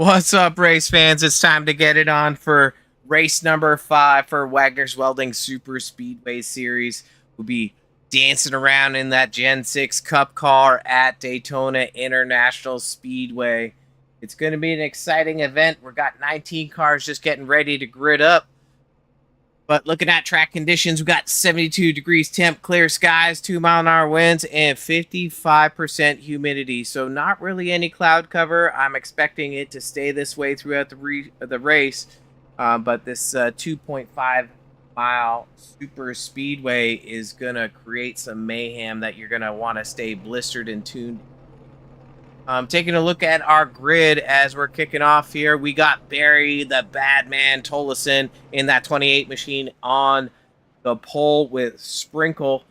What's up, race fans? It's time to get it on for race number 5 for Wagner's Welding Superspeedway series. We'll be dancing around in that Gen 6 Cup car at Daytona International Speedway. It's going to be an exciting event. We've got 19 cars just getting ready to grid up. But looking at track conditions, we've got 72 degrees temp, clear skies, 2-mile-an-hour winds, and 55% humidity. So not really any cloud cover. I'm expecting it to stay this way throughout the race. But this 2.5-mile super speedway is going to create some mayhem that you're going to want to stay blistered and tuned. Taking a look at our grid as we're kicking off here, we got Barry, the bad man, Tolleson in that 28 machine on the pole with Sprinkle.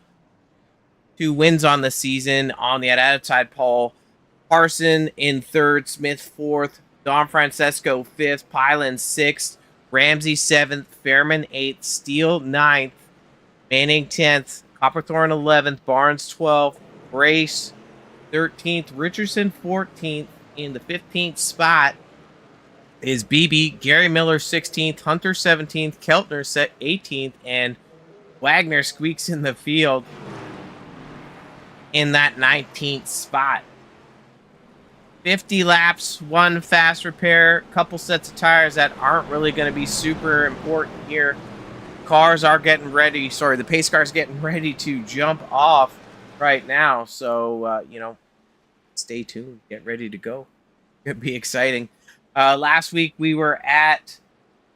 2 wins on the season on the outside pole. Parson in 3rd, Smith 4th, Don Francesco 5th, Pylon 6th, Ramsey 7th, Fairman 8th, Steele 9th, Manning 10th, Copperthorne 11th, Barnes 12th, Brace 13th, Richardson 14th. In the 15th spot is BB, Gary Miller 16th, Hunter 17th, Keltner 18th, and Wagner squeaks in the field in that 19th spot. 50 laps, 1 fast repair, couple sets of tires that aren't really going to be super important here. Cars are getting ready. Sorry, the pace car's getting ready to jump off right now, so stay tuned, get ready to go. It'll be exciting. Last week we were at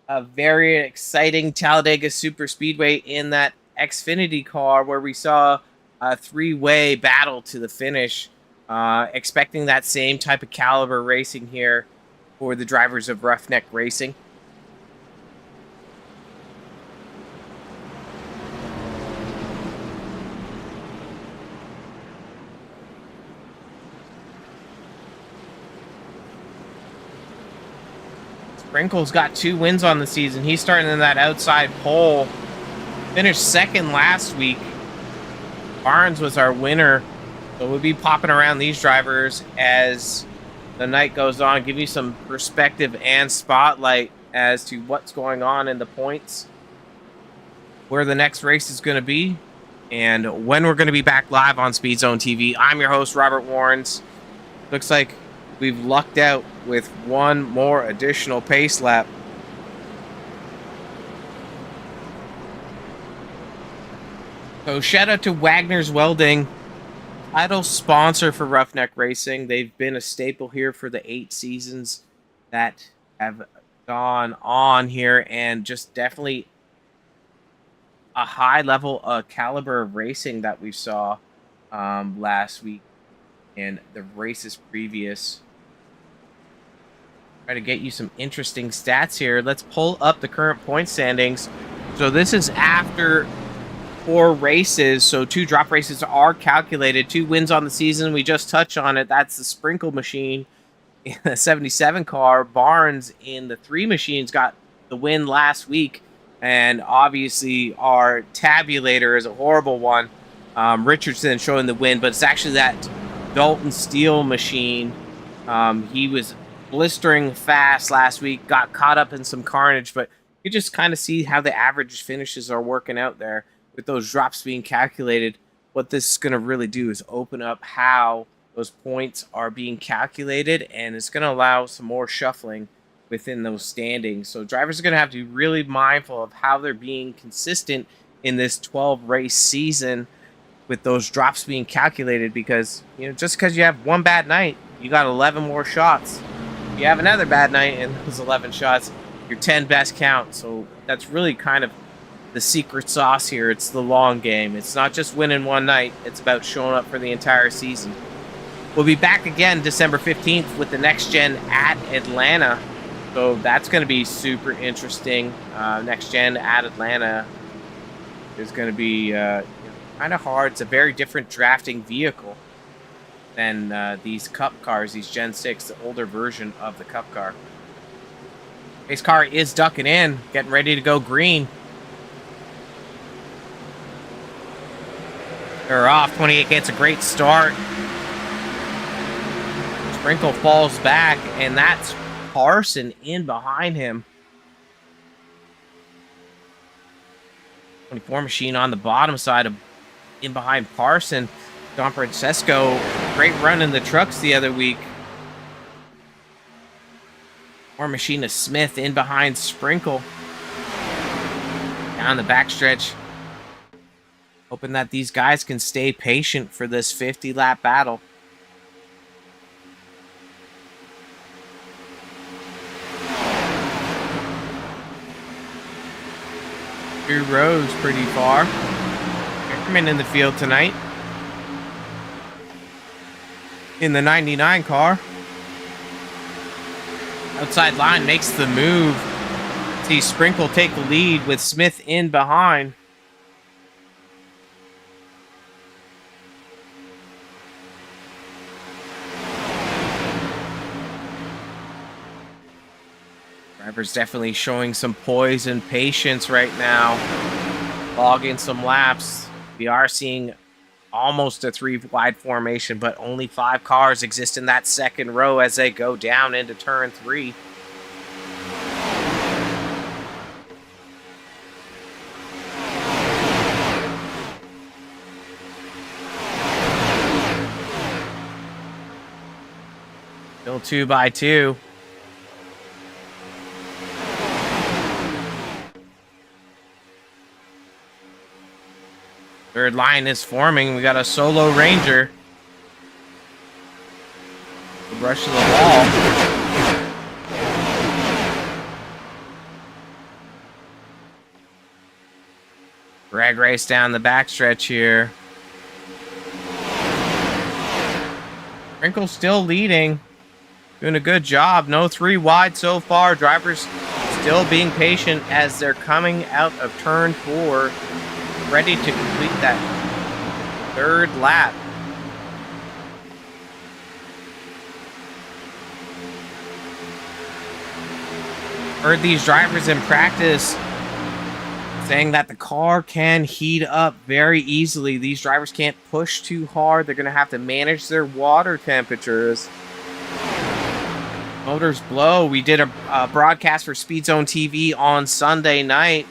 a very exciting Talladega Super Speedway in that Xfinity car where we saw a 3-way battle to the finish. Expecting that same type of caliber racing here for the drivers of Roughneck Racing. Sprinkle's got 2 wins on the season. He's starting in that outside pole. Finished 2nd last week. Barnes was our winner. So we'll be popping around these drivers as the night goes on. Give you some perspective and spotlight as to what's going on in the points. Where the next race is going to be. And when we're going to be back live on SpeedZoneTV. I'm your host, Robert Warrens. Looks like we've lucked out with 1 more additional pace lap. So shout out to Wagner's Welding, title sponsor for Roughneck Racing. They've been a staple here for the 8 seasons that have gone on here, and just definitely a high level caliber of racing that we saw last week and the races previous. Try to get you some interesting stats here. Let's pull up the current point standings. So this is after 4 races. So 2 drop races are calculated. 2 wins on the season. We just touched on it. That's the Sprinkle machine in the 77 car. Barnes in the 3 machines got the win last week. And obviously our tabulator is a horrible one. Richardson showing the win, but it's actually that Dalton Steele machine. He was blistering fast last week, got caught up in some carnage, but you just kind of see how the average finishes are working out there with those drops being calculated. What this is going to really do is open up how those points are being calculated, and it's going to allow some more shuffling within those standings. So drivers are going to have to be really mindful of how they're being consistent in this 12 race season with those drops being calculated, because just because you have 1 bad night, you got 11 more shots. If you have another bad night and those 11 shots, your 10 best count. So that's really kind of the secret sauce here. It's the long game. It's not just winning 1 night. It's about showing up for the entire season. We'll be back again December 15th with the next gen at Atlanta. So that's going to be super interesting. Next gen at Atlanta is going to be kind of hard. It's a very different drafting vehicle than these Cup cars, these Gen 6, the older version of the Cup car. Race car is ducking in, getting ready to go green. They're off. 28 gets a great start. Sprinkle falls back, and that's Carson in behind him. 24 machine on the bottom side of in behind Carson. Don Francesco, great run in the trucks the other week. More machine to Smith in behind Sprinkle. Down the backstretch. Hoping that these guys can stay patient for this 50-lap battle. Drew Rose pretty far. Ackerman in the field tonight. In the 99 car. Outside line makes the move. See Sprinkle take the lead with Smith in behind. Driver's definitely showing some poise and patience right now. Logging some laps. We are seeing almost a 3-wide formation, but only 5 cars exist in that second row as they go down into turn 3. Still 2 by 2. Third line is forming. We got a solo Ranger. The rush to the wall. Drag race down the backstretch here. Sprinkle still leading. Doing a good job. No 3 wide so far. Drivers still being patient as they're coming out of turn 4. Ready to complete that 3rd lap. Heard these drivers in practice saying that the car can heat up very easily. These drivers can't push too hard. They're going to have to manage their water temperatures. Motors blow. We did a broadcast for SpeedZoneTV on Sunday night.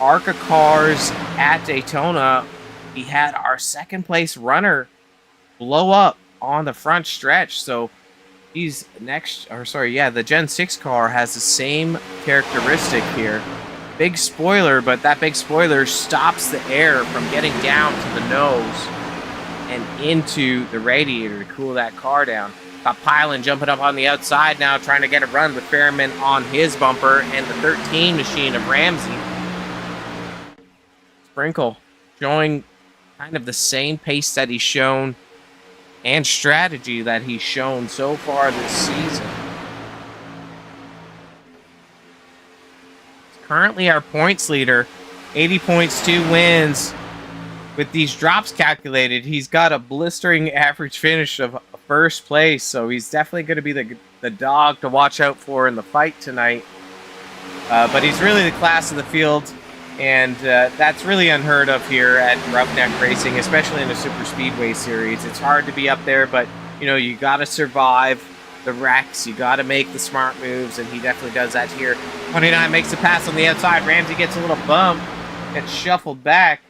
ARCA cars at Daytona. We had our 2nd place runner blow up on the front stretch. So he's the Gen 6 car has the same characteristic here. Big spoiler, but that big spoiler stops the air from getting down to the nose and into the radiator to cool that car down. Got Pilon jumping up on the outside now, trying to get a run with Fairman on his bumper and the 13 machine of Ramsey. Sprinkle showing kind of the same pace that he's shown and strategy that he's shown so far this season. Currently our points leader, 80 points, 2 wins. With these drops calculated, he's got a blistering average finish of 1st place, so he's definitely going to be the dog to watch out for in the fight tonight. But he's really the class of the field. And that's really unheard of here at Roughneck Racing, especially in the Super Speedway series. It's hard to be up there, but, you know, you got to survive the wrecks. You got to make the smart moves, and he definitely does that here. 29 makes the pass on the outside. Ramsey gets a little bump. Gets shuffled back.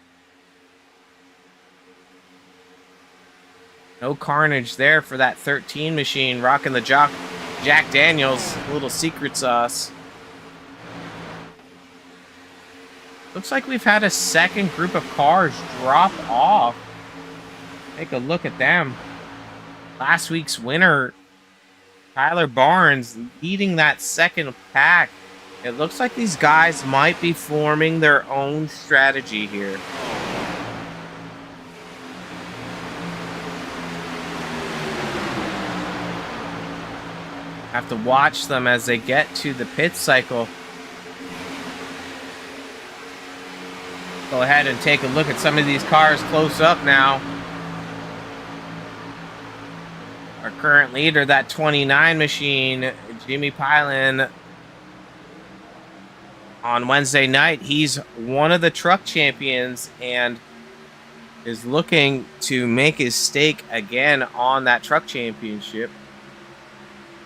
No carnage there for that 13 machine. Rocking the Jack Daniels. Little secret sauce. Looks like we've had a 2nd group of cars drop off. Take a look at them. Last week's winner, Tyler Barnes, leading that 2nd pack. It looks like these guys might be forming their own strategy here. Have to watch them as they get to the pit cycle. Go ahead and take a look at some of these cars close up now. Our current leader, that 29 machine, Jimmy Pilon. On Wednesday night, he's one of the truck champions and is looking to make his stake again on that truck championship.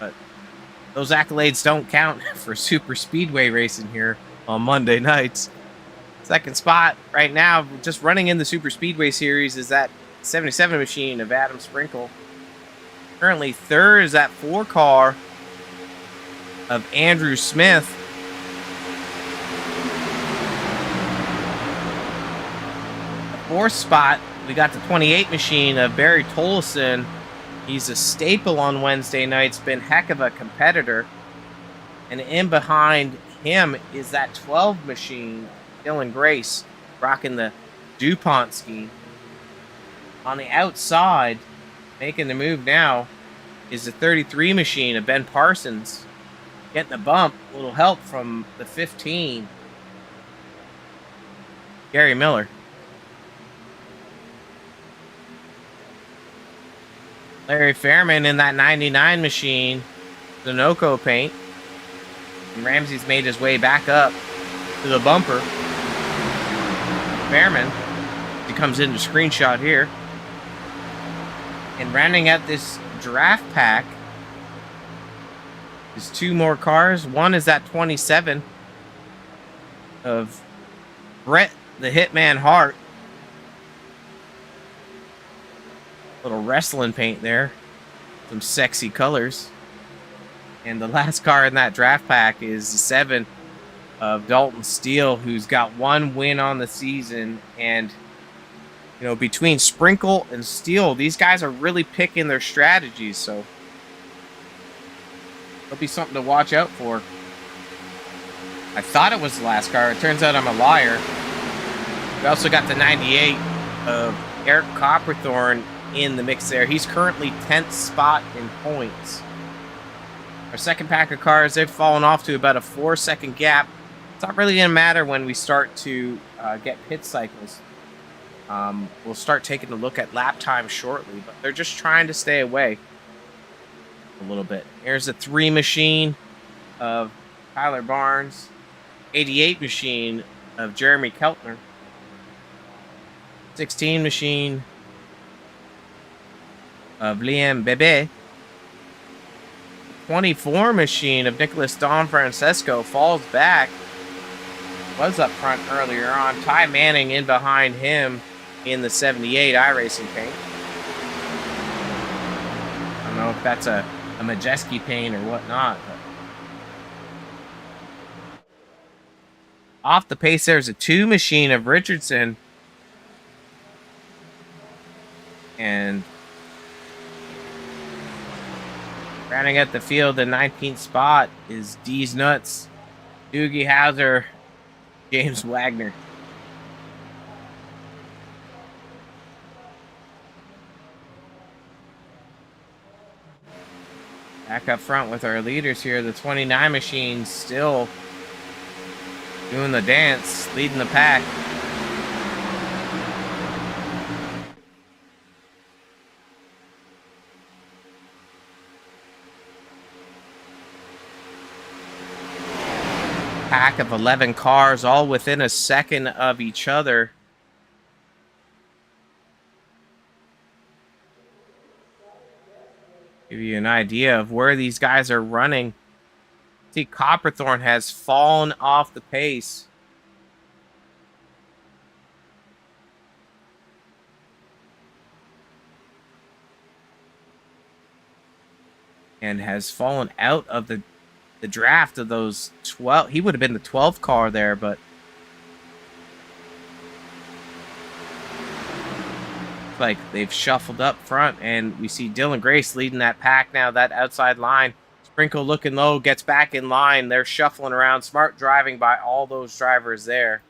But those accolades don't count for super speedway racing here on Monday nights. Second spot right now, just running in the super speedway series, is that 77 machine of Adam Sprinkle. Currently third is that 4 car of Andrew Smith. The 4th spot, we got the 28 machine of Barry Tolleson. He's a staple on Wednesday nights, been heck of a competitor. And in behind him is that 12 machine, Dylan Grace, rocking the DuPont ski. On the outside, making the move now, is the 33 machine of Ben Parsons. Getting the bump, a little help from the 15, Gary Miller. Larry Fairman in that 99 machine, Sunoco paint. And Ramsey's made his way back up to the bumper. Fairman, he comes into screenshot here. And rounding out this draft pack is 2 more cars. One is that 27 of Brett the Hitman Hart. Little wrestling paint there. Some sexy colors. And the last car in that draft pack is the 7 of Dalton Steele, who's got 1 win on the season. And, you know, between Sprinkle and Steele, these guys are really picking their strategies. So it'll be something to watch out for. I thought it was the last car. It turns out I'm a liar. We also got the 98 of Eric Copperthorne in the mix there. He's currently 10th spot in points. Our second pack of cars, they've fallen off to about a 4-second gap. It's not really going to matter when we start to get pit cycles. We'll start taking a look at lap time shortly, but they're just trying to stay away a little bit. Here's a 3 machine of Tyler Barnes, 88 machine of Jeremy Keltner, 16 machine of Liam Bebe, 24 machine of Nicholas Don Francesco falls back. Was up front earlier on. Ty Manning in behind him in the 78 iRacing paint. I don't know if that's a Majeski paint or whatnot. But off the pace, there's a 2 machine of Richardson. And rounding out the field, the 19th spot is D's Nuts, Doogie Howser, James Wagner. Back up front with our leaders here, the 29 machine still doing the dance, leading the pack. Pack of 11 cars, all within a second of each other. Give you an idea of where these guys are running. See, Copperthorne has fallen off the pace. And has fallen out of the draft of those 12. He would have been the 12th car there, but like they've shuffled up front, and we see Dylan Grace leading that pack now, that outside line. Sprinkle looking low, gets back in line. They're shuffling around. Smart driving by all those drivers there.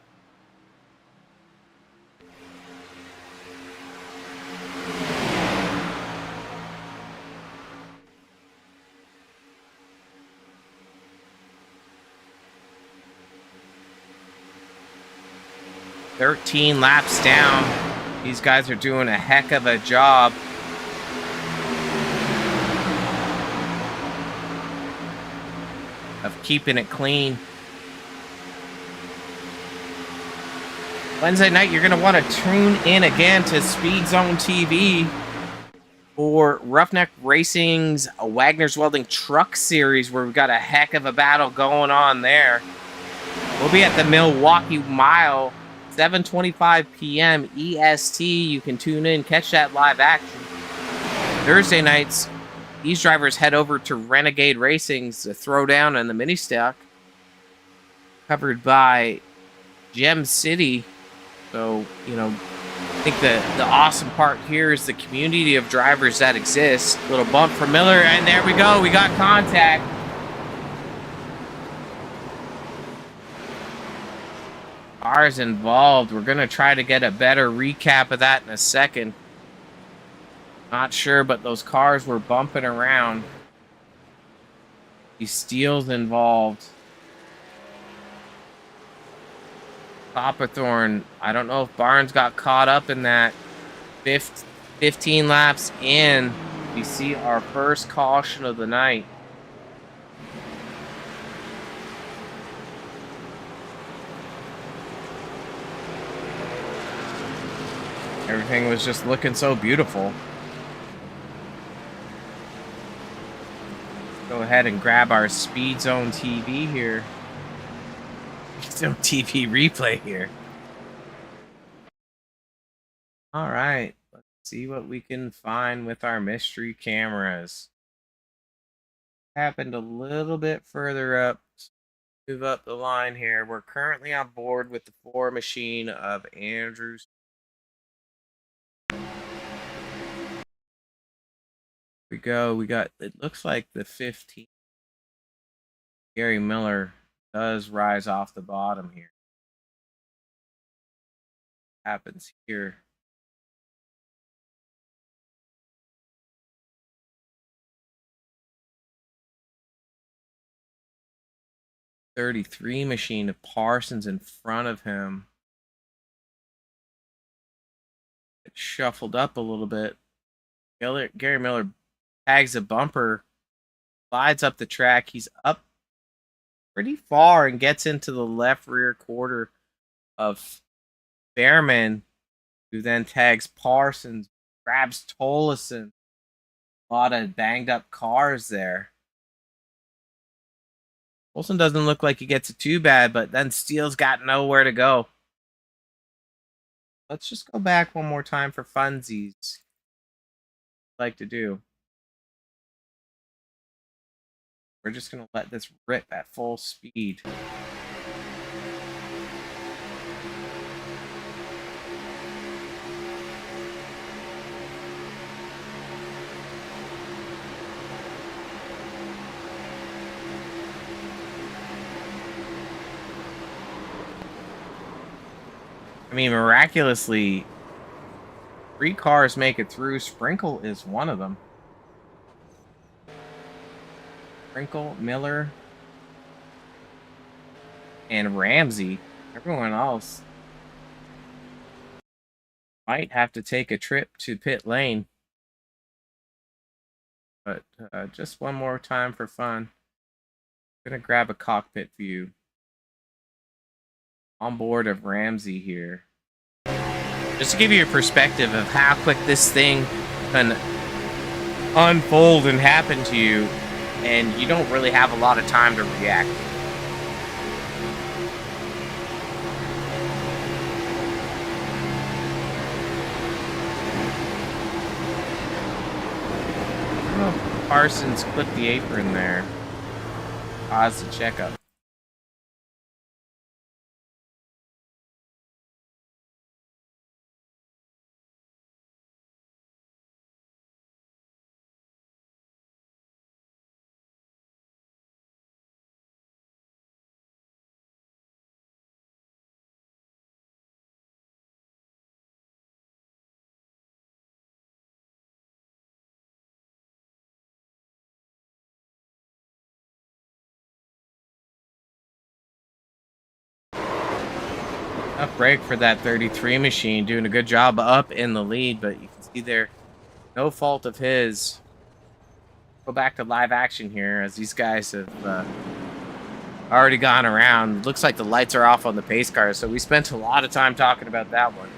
"13 laps down." These guys are doing a heck of a job. Of keeping it clean. Wednesday night, you're going to want to tune in again to SpeedZoneTV. for Roughneck Racing's Wagoner's Welding Truck Series, where we've got a heck of a battle going on there. We'll be at the Milwaukee Mile, 7:25 p.m. EST. You can tune in, catch that live action. Thursday nights, these drivers head over to Renegade Racing's Throwdown and the Mini Stock, covered by Gem City. So, you know, I think the awesome part here is the community of drivers that exists. Little bump for Miller, and there we go. We got contact. Cars involved. We're going to try to get a better recap of that in a second. Not sure, but those cars were bumping around. These steals involved. Copperthorne, I don't know if Barnes got caught up in that. 15 laps in, we see our first caution of the night. Everything was just looking so beautiful. Go ahead and grab our SpeedZoneTV here. SpeedZoneTV replay here. All right, let's see what we can find with our mystery cameras. Happened a little bit further up. Move up the line here. We're currently on board with the 4 machine of Andrews. We go. We got, it looks like the 15. Gary Miller does rise off the bottom here. Happens here. .33 machine of Parsons in front of him. It shuffled up a little bit. Gary Miller tags a bumper, slides up the track. He's up pretty far and gets into the left rear quarter of Behrman, who then tags Parsons, grabs Tolleson. A lot of banged up cars there. Olsen doesn't look like he gets it too bad, but then Steele's got nowhere to go. Let's just go back one more time for funsies. Like to do. We're just going to let this rip at full speed. I mean, miraculously, 3 cars make it through. Sprinkle is one of them. Sprinkle, Miller, and Ramsey. Everyone else might have to take a trip to pit lane. But just one more time for fun. I'm going to grab a cockpit view. On board of Ramsey here. Just to give you a perspective of how quick this thing can unfold and happen to you, and you don't really have a lot of time to react. Oh, Parsons clipped the apron there. Pause the checkup. Tough break for that 33 machine, doing a good job up in the lead, but you can see there, no fault of his. Go back to live action here as these guys have already gone around. Looks like the lights are off on the pace cars, so we spent a lot of time talking about that one.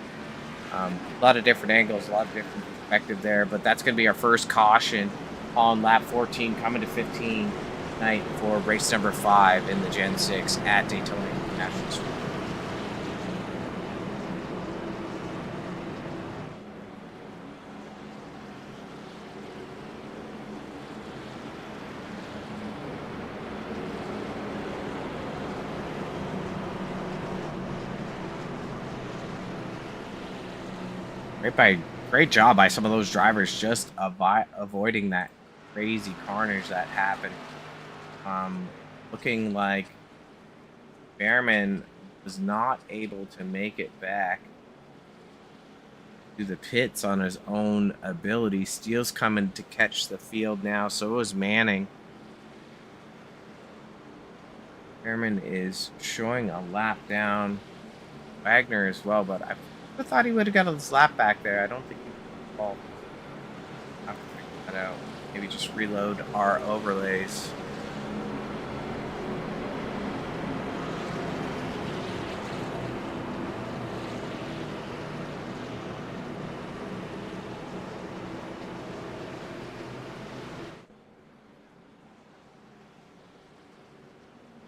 A lot of different angles, a lot of different effective there, but that's going to be our first caution on lap 14, coming to 15 night for race number 5 in the Gen 6 at Daytona International Speedway. Great job by some of those drivers just avoiding that crazy carnage that happened. Looking like Behrman was not able to make it back to the pits on his own ability. Steele's coming to catch the field now, so is Manning. Behrman is showing a lap down. Wagner as well, but I thought he would have got his lap back there. I don't think he will. I'll have to figure that out. Maybe just reload our overlays.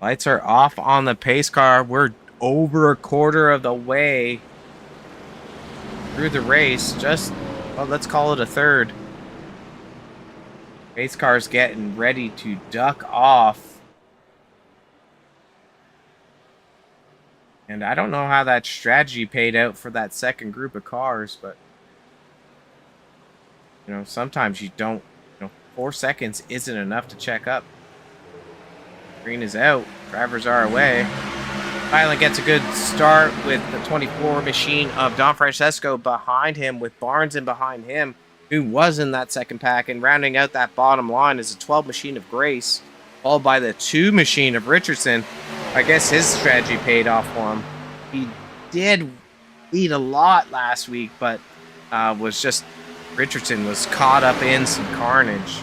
Lights are off on the pace car. We're over a quarter of the way through the race. Just, well, let's call it a third. Pace car's getting ready to duck off. And I don't know how that strategy paid out for that second group of cars, but you know, sometimes you don't, 4 seconds isn't enough to check up. Green is out. Drivers are away. Finally gets a good start with the 24 machine of Don Francesco behind him, with Barnes in behind him, who was in that second pack. And rounding out that bottom line is a 12 machine of Grace, followed by the 2 machine of Richardson. I guess his strategy paid off for him. He did lead a lot last week, but Richardson was caught up in some carnage.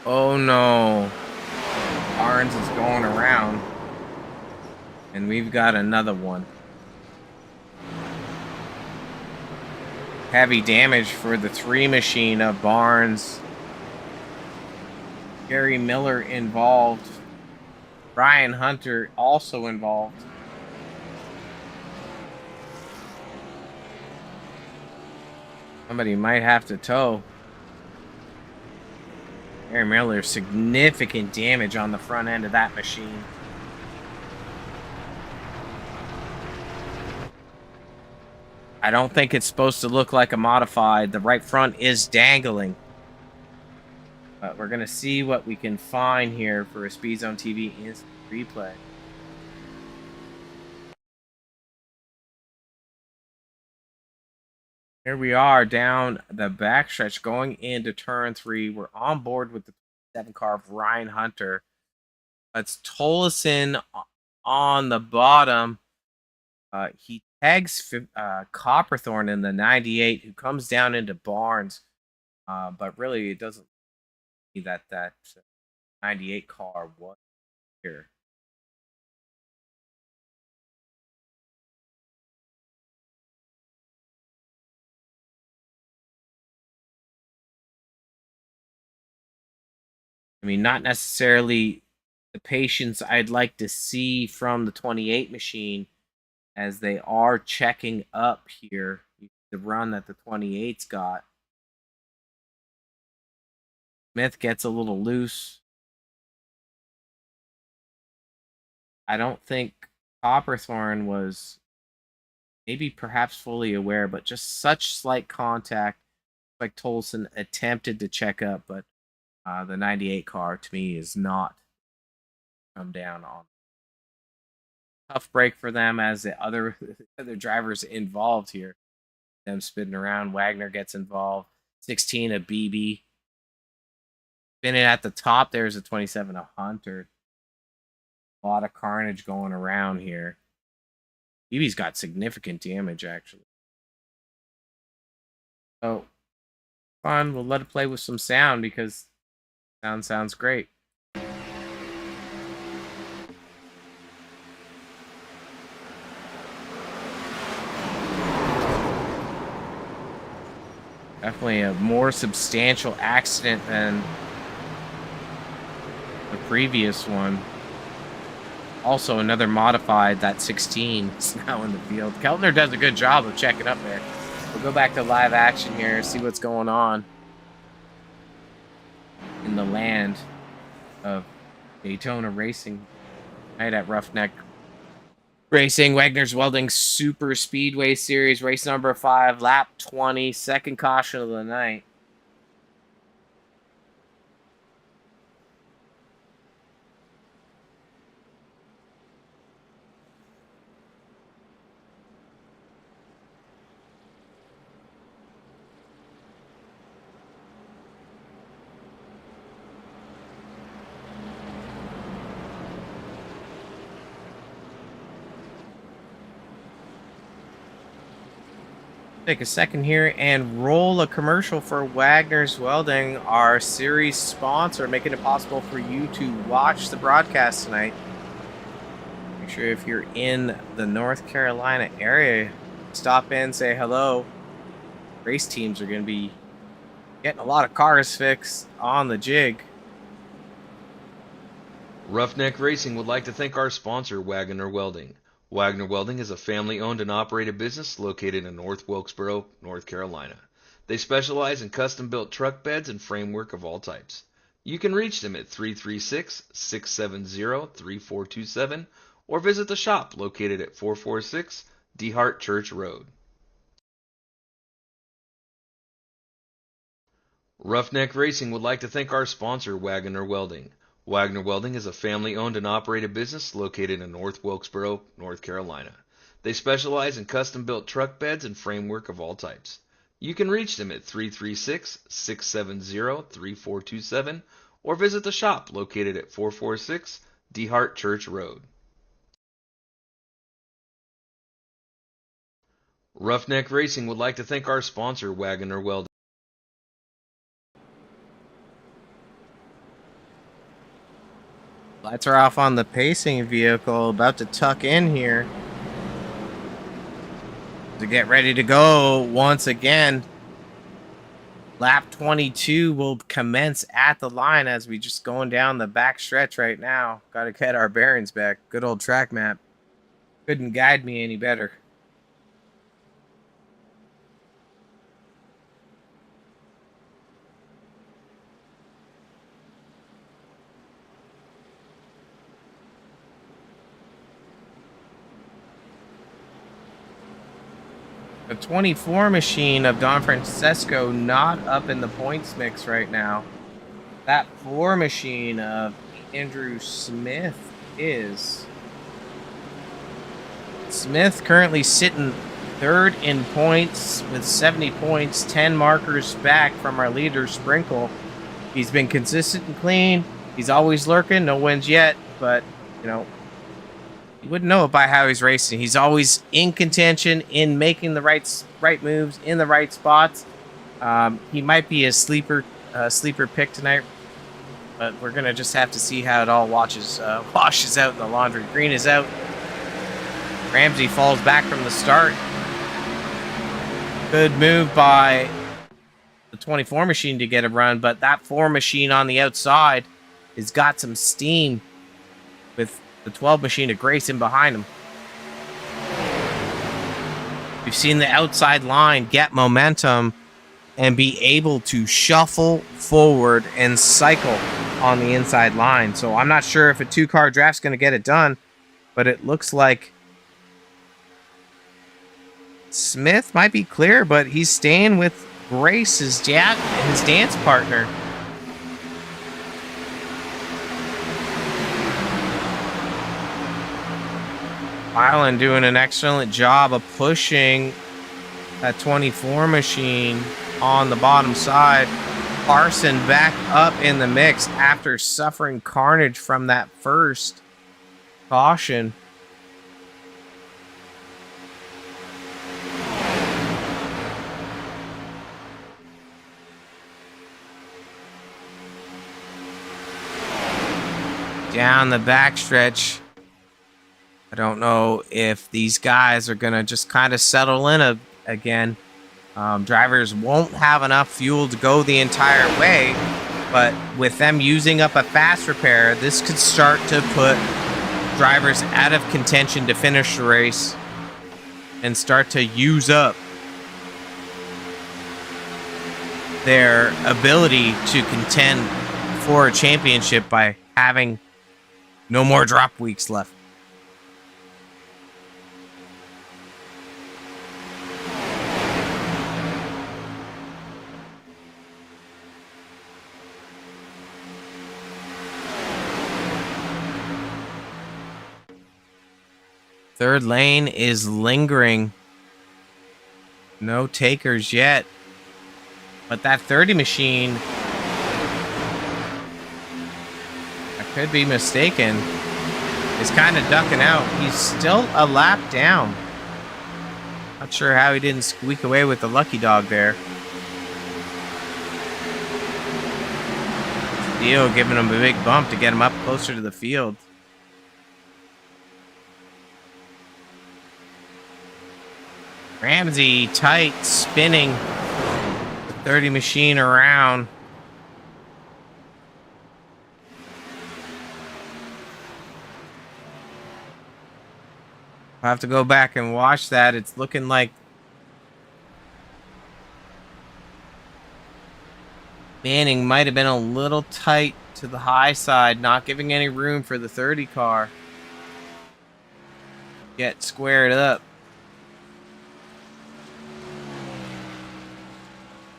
Oh no. Barnes is going around. And we've got another one. Heavy damage for the 3 machine of Barnes. Gary Miller involved. Brian Hunter also involved. Somebody might have to tow. Gary Miller, significant damage on the front end of that machine. I don't think it's supposed to look like a modified. The right front is dangling. But we're going to see what we can find here for a SpeedZoneTV instant replay. Here we are down the backstretch going into turn 3. We're on board with the 7 car of Ryan Hunter. Let's Tollison on the bottom. He tags Copperthorne in the 98, who comes down into Barnes. But really, it doesn't mean that 98 car was here. I mean, not necessarily the patience I'd like to see from the 28 machine, as they are checking up here. The run that the 28's got. Smith gets a little loose. I don't think Copperthorne was maybe perhaps fully aware, but just such slight contact. Like Tolson attempted to check up, but the 98 car to me is not come down on. Tough break for them, as the other drivers involved here. Them spinning around. Wagner gets involved. 16 of BB. Spinning at the top, there's a 27 of Hunter. A lot of carnage going around here. BB's got significant damage, actually. So, fun. We'll let it play with some sound, because sound sounds great. Definitely a more substantial accident than the previous one. Also, another modified, that 16 is now in the field. Keltner does a good job of checking up there. We'll go back to live action here, see what's going on in the land of Daytona racing. Right at Roughneck Racing, Wagner's Welding Superspeedway Series, race number 5, lap 20, second caution of the night. Take a second here and roll a commercial for Wagner's Welding, our series sponsor, making it possible for you to watch the broadcast tonight. Make sure if you're in the North Carolina area, stop in, say hello. Race teams are going to be getting a lot of cars fixed on the jig. Roughneck Racing would like to thank our sponsor, Wagoner Welding. Wagoner Welding is a family-owned and operated business located in North Wilkesboro, North Carolina. They specialize in custom-built truck beds and framework of all types. You can reach them at 336-670-3427 or visit the shop located at 446 DeHart Church Road. Roughneck Racing would like to thank our sponsor, Wagoner Welding. Wagoner Welding is a family-owned and operated business located in North Wilkesboro, North Carolina. They specialize in custom-built truck beds and framework of all types. You can reach them at 336-670-3427 or visit the shop located at 446 DeHart Church Road. Roughneck Racing would like to thank our sponsor, Wagoner Welding. Lights are off on the pacing vehicle, about to tuck in here to get ready to go once again. Lap 22 will commence at the line as we just going down the back stretch right now. Got to get our bearings back. Good old track map. Couldn't guide me any better. The 24 machine of Don Francesco not up in the points mix right now. That 4 machine of Andrew Smith is. Smith currently sitting third in points with 70 points, 10 markers back from our leader, Sprinkle. He's been consistent and clean. He's always lurking. No wins yet, but, you know, you wouldn't know it by how he's racing. He's always in contention, in making the right moves, in the right spots. He might be a sleeper pick tonight, but we're gonna just have to see how it all washes out in the laundry. Green is out. Ramsey falls back from the start. Good move by the 24 machine to get a run, but that 4 machine on the outside has got some steam with the 12 machine of Grayson behind him. We've seen the outside line get momentum and be able to shuffle forward and cycle on the inside line. So I'm not sure if a 2-car draft's going to get it done, but it looks like Smith might be clear, but he's staying with Grace, his dance partner. Island doing an excellent job of pushing that 24 machine on the bottom side. Carson back up in the mix after suffering carnage from that first caution. Down the backstretch. I don't know if these guys are going to just kind of settle in again. Drivers won't have enough fuel to go the entire way, but with them using up a fast repair, this could start to put drivers out of contention to finish the race and start to use up their ability to contend for a championship by having no more drop weeks left. Third lane is lingering. No takers yet. But that 30 machine, I could be mistaken, is kind of ducking out. He's still a lap down. Not sure how he didn't squeak away with the lucky dog there. Dio giving him a big bump to get him up closer to the field. Ramsey tight, spinning the 30 machine around. I'll have to go back and watch that. It's looking like Manning might have been a little tight to the high side, not giving any room for the 30 car. Get squared up.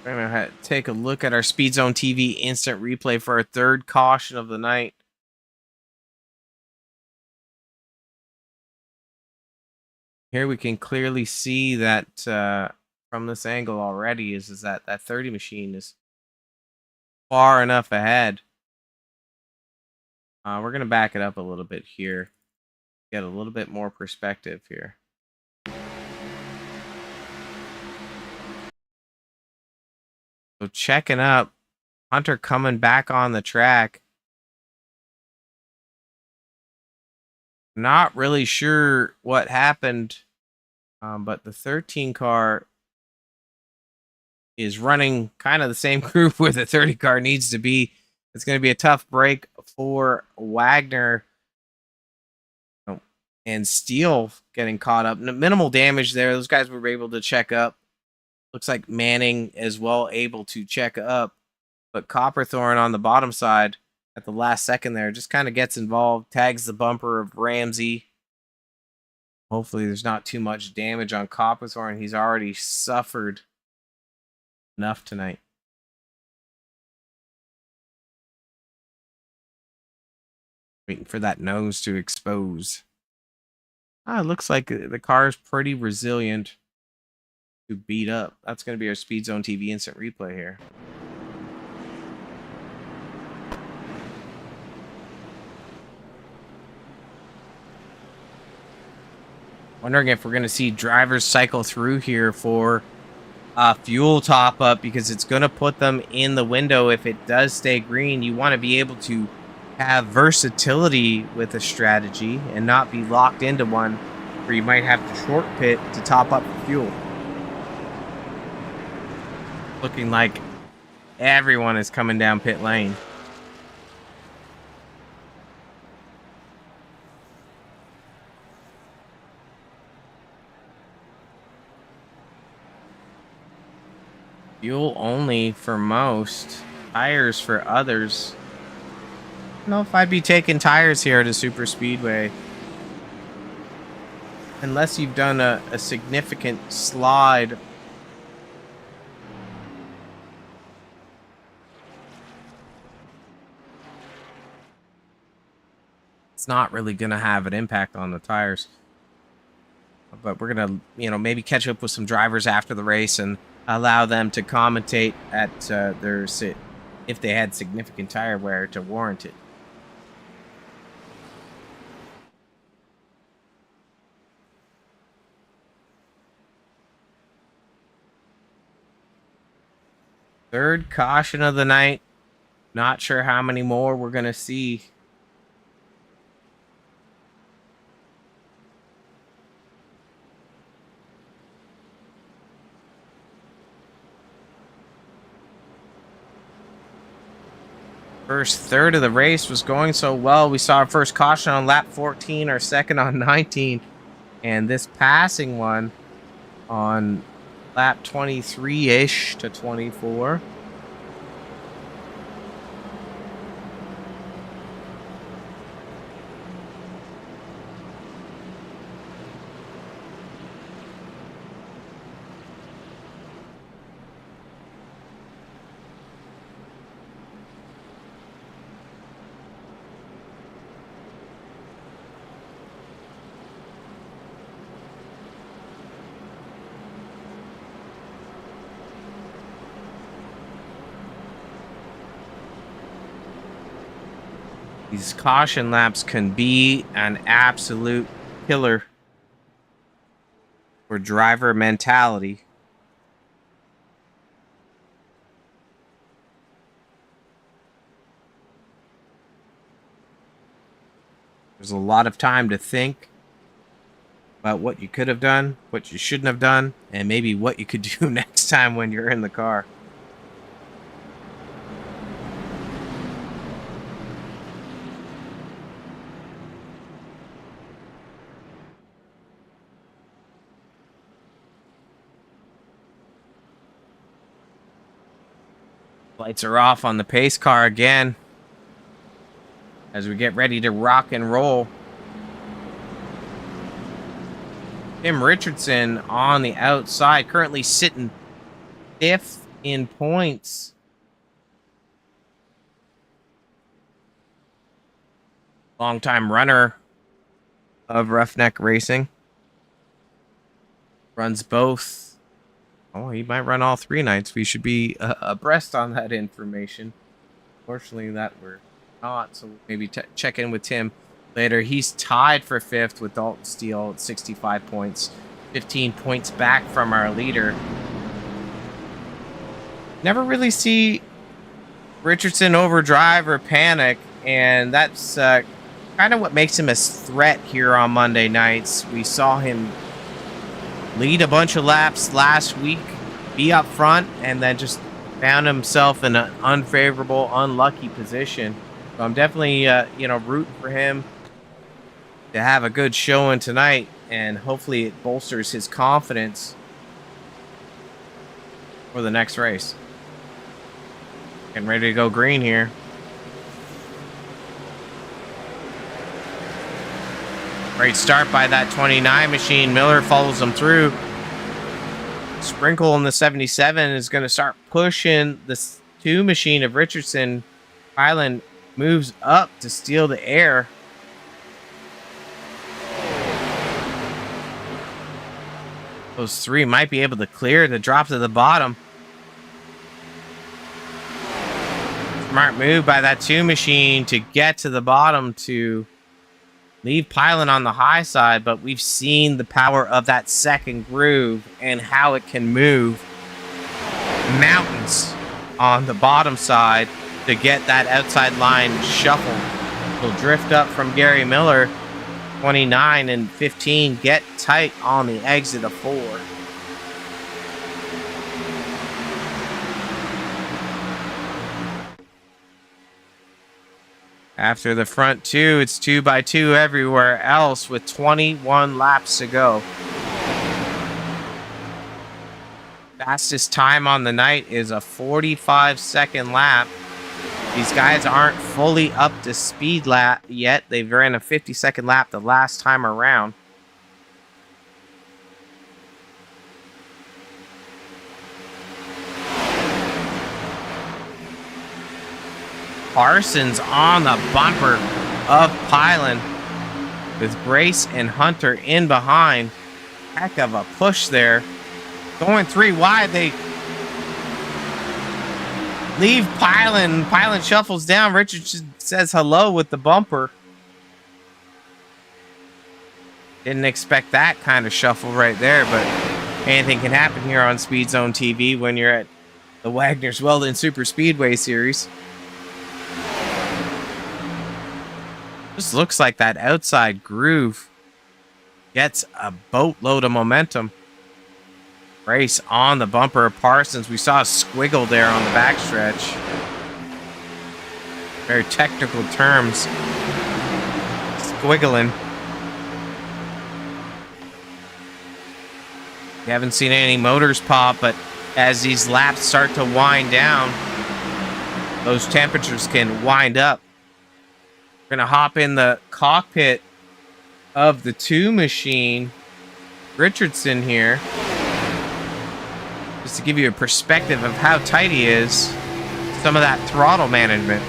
We're going to take a look at our SpeedZoneTV instant replay for our third caution of the night. Here we can clearly see that from this angle already is that 30 machine is far enough ahead. We're going to back it up a little bit here. Get a little bit more perspective here. So checking up, Hunter coming back on the track. Not really sure what happened, but the 13 car is running kind of the same group where the 30 car needs to be. It's going to be a tough break for Wagoner. And Steele getting caught up. Minimal damage there. Those guys were able to check up. Looks like Manning as well able to check up. But Copperthorn on the bottom side at the last second there just kind of gets involved. Tags the bumper of Ramsey. Hopefully there's not too much damage on Copperthorn. He's already suffered enough tonight. Waiting for that nose to expose. It looks like the car is pretty resilient to beat up. That's going to be our SpeedZoneTV instant replay here. Wondering if we're going to see drivers cycle through here for fuel top up, because it's going to put them in the window if it does stay green. You want to be able to have versatility with a strategy and not be locked into one where you might have to short pit to top up the fuel. Looking like everyone is coming down pit lane. Fuel only for most, tires for others. I don't know if I'd be taking tires here at a super speedway. Unless you've done a significant slide. It's not really going to have an impact on the tires. But we're going to, maybe catch up with some drivers after the race and allow them to commentate at if they had significant tire wear to warrant it. Third caution of the night. Not sure how many more we're going to see. First third of the race was going so well. We saw our first caution on lap 14, our second on 19, and this passing one on lap 23-ish to 24. These caution laps can be an absolute killer for driver mentality. There's a lot of time to think about what you could have done, what you shouldn't have done, and maybe what you could do next time when you're in the car. Lights are off on the pace car again as we get ready to rock and roll. Tim Richardson on the outside, currently sitting 5th in points. Longtime runner of Roughneck Racing. Runs both. Oh, he might run all 3 nights. We should be abreast on that information. Fortunately, that we're not, so maybe check in with Tim later. He's tied for 5th with Dalton Steele at 65 points. 15 points back from our leader. Never really see Richardson overdrive or panic, and that's kind of what makes him a threat here on Monday nights. We saw him lead a bunch of laps last week, be up front, and then just found himself in an unfavorable, unlucky position. So I'm definitely, rooting for him to have a good showing tonight, and hopefully it bolsters his confidence for the next race. Getting ready to go green here. Great start by that 29 machine. Miller follows them through. Sprinkle in the 77 is going to start pushing the 2 machine of Richardson. Highland moves up to steal the air. Those 3 might be able to clear the drop to the bottom. Smart move by that 2 machine to get to the bottom to leave Pylon on the high side, but we've seen the power of that second groove and how it can move mountains on the bottom side to get that outside line shuffled. We'll drift up from Gary Miller. 29 and 15 get tight on the exit of 4. After the front 2, it's 2 by 2 everywhere else with 21 laps to go. Fastest time on the night is a 45-second lap. These guys aren't fully up to speed lap yet. They ran a 50-second lap the last time around. Parsons on the bumper of Pylon with Grace and Hunter in behind. Heck of a push there. Going 3 wide, they leave Pylon. Pylon shuffles down. Richardson says hello with the bumper. Didn't expect that kind of shuffle right there, but anything can happen here on SpeedZoneTV when you're at the Wagoner's Welding Superspeedway series. Just looks like that outside groove gets a boatload of momentum. Race on the bumper of Parsons. We saw a squiggle there on the backstretch. Very technical terms. Squiggling. You haven't seen any motors pop, but as these laps start to wind down, those temperatures can wind up. We're going to hop in the cockpit of the 2 machine. Richardson here. Just to give you a perspective of how tight he is. Some of that throttle management.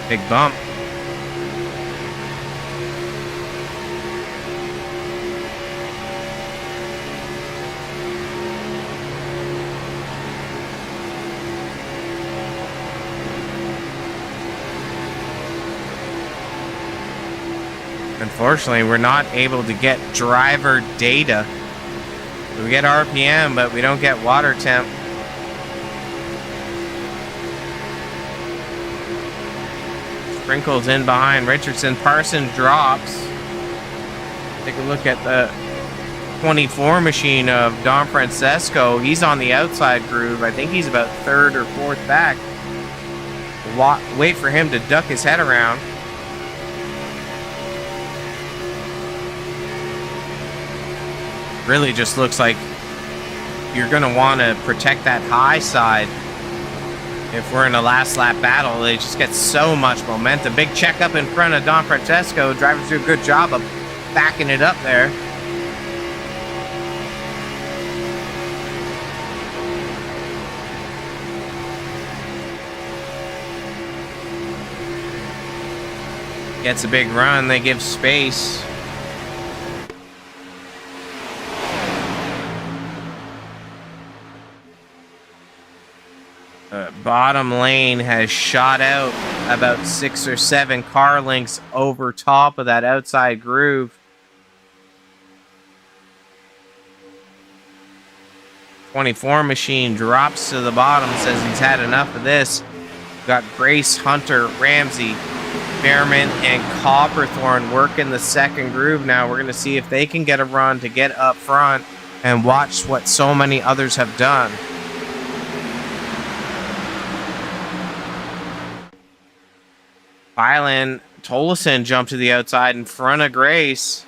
Big bump. Unfortunately, we're not able to get driver data. We get RPM, but we don't get water temp. Sprinkles in behind Richardson. Parson drops. Take a look at the 24 machine of Don Francesco. He's on the outside groove. I think he's about 3rd or 4th back. Wait for him to duck his head around. Really just looks like you're going to want to protect that high side. If we're in a last lap battle, they just get so much momentum. Big check up in front of Don Francesco. Drivers do a good job of backing it up there. Gets a big run. They give space. Bottom lane has shot out about 6 or 7 car lengths over top of that outside groove. 24 machine drops to the bottom, says he's had enough of this. Got Grace, Hunter, Ramsey, Behrman, and Copperthorn working the second groove now. We're going to see if they can get a run to get up front and watch what so many others have done. Bylan Tolleson jumped to the outside in front of Grace.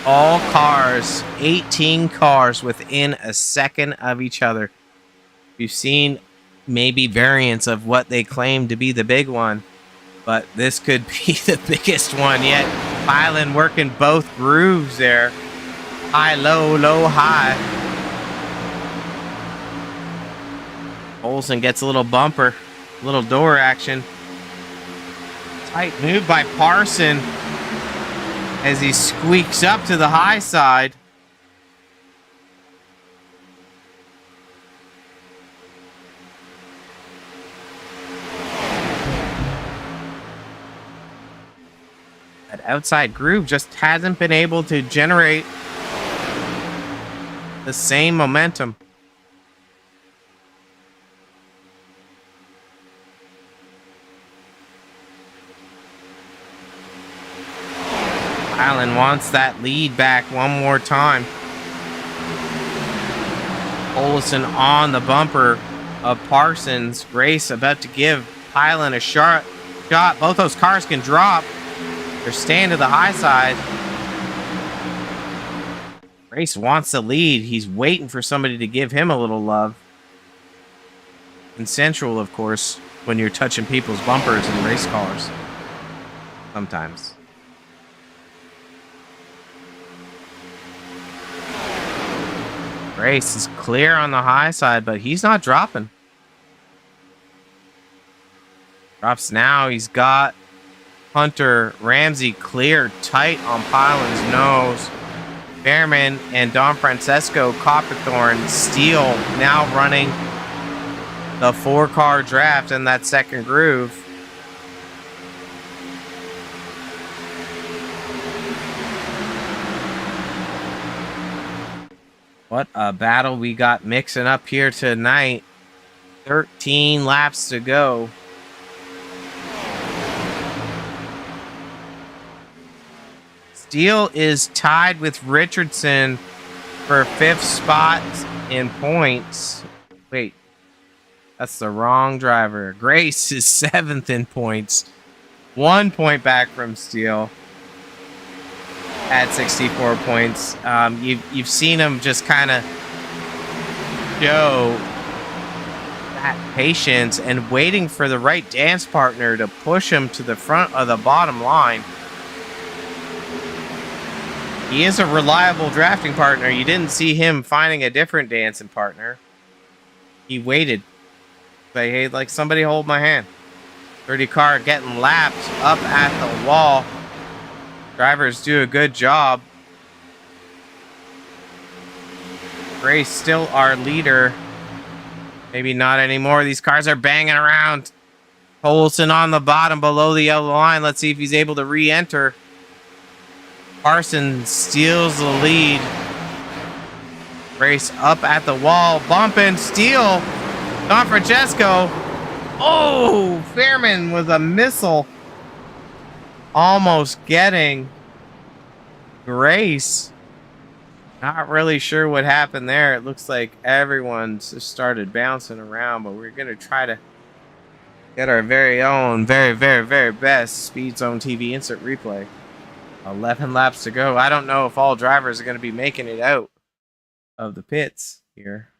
All cars, 18 cars within a second of each other. We've seen maybe variants of what they claim to be the big one, but this could be the biggest one yet. Bylan working both grooves there. High, low, low, high. Olsen gets a little bumper, a little door action. Tight move by Parson as he squeaks up to the high side. That outside groove just hasn't been able to generate the same momentum. Allen wants that lead back one more time. Olson on the bumper of Parsons. Grace about to give Hyland a shot. Both those cars can drop. They're staying to the high side. Grace wants the lead. He's waiting for somebody to give him a little love. Consensual, of course, when you're touching people's bumpers in race cars. Sometimes. Grace is clear on the high side, but he's not dropping. Drops now. He's got Hunter, Ramsey clear tight on Pylan's nose. Behrman and Don Francesco, Copperthorn, Steele now running the 4-car draft in that second groove. What a battle we got mixing up here tonight. 13 laps to go. Steele is tied with Richardson for 5th spot in points. Wait, that's the wrong driver. Grace is 7th in points. 1 point back from Steele at 64 points. You've seen him just kind of show that patience and waiting for the right dance partner to push him to the front of the bottom line. He is a reliable drafting partner. You didn't see him finding a different dancing partner. He waited. Say, hey, like, somebody hold my hand. Dirty car getting lapped up at the wall. Drivers do a good job. Grace still our leader. Maybe not anymore. These cars are banging around. Olsen on the bottom below the yellow line. Let's see if he's able to re-enter. Carson steals the lead. Race up at the wall. Bumping. Steele. Don Francesco. Oh, Fairman with a missile. Almost getting Grace. Not really sure what happened there. It looks like everyone just started bouncing around, but we're going to try to get our very own, very best SpeedZoneTV instant replay. 11 laps to go. I don't know if all drivers are going to be making it out of the pits here.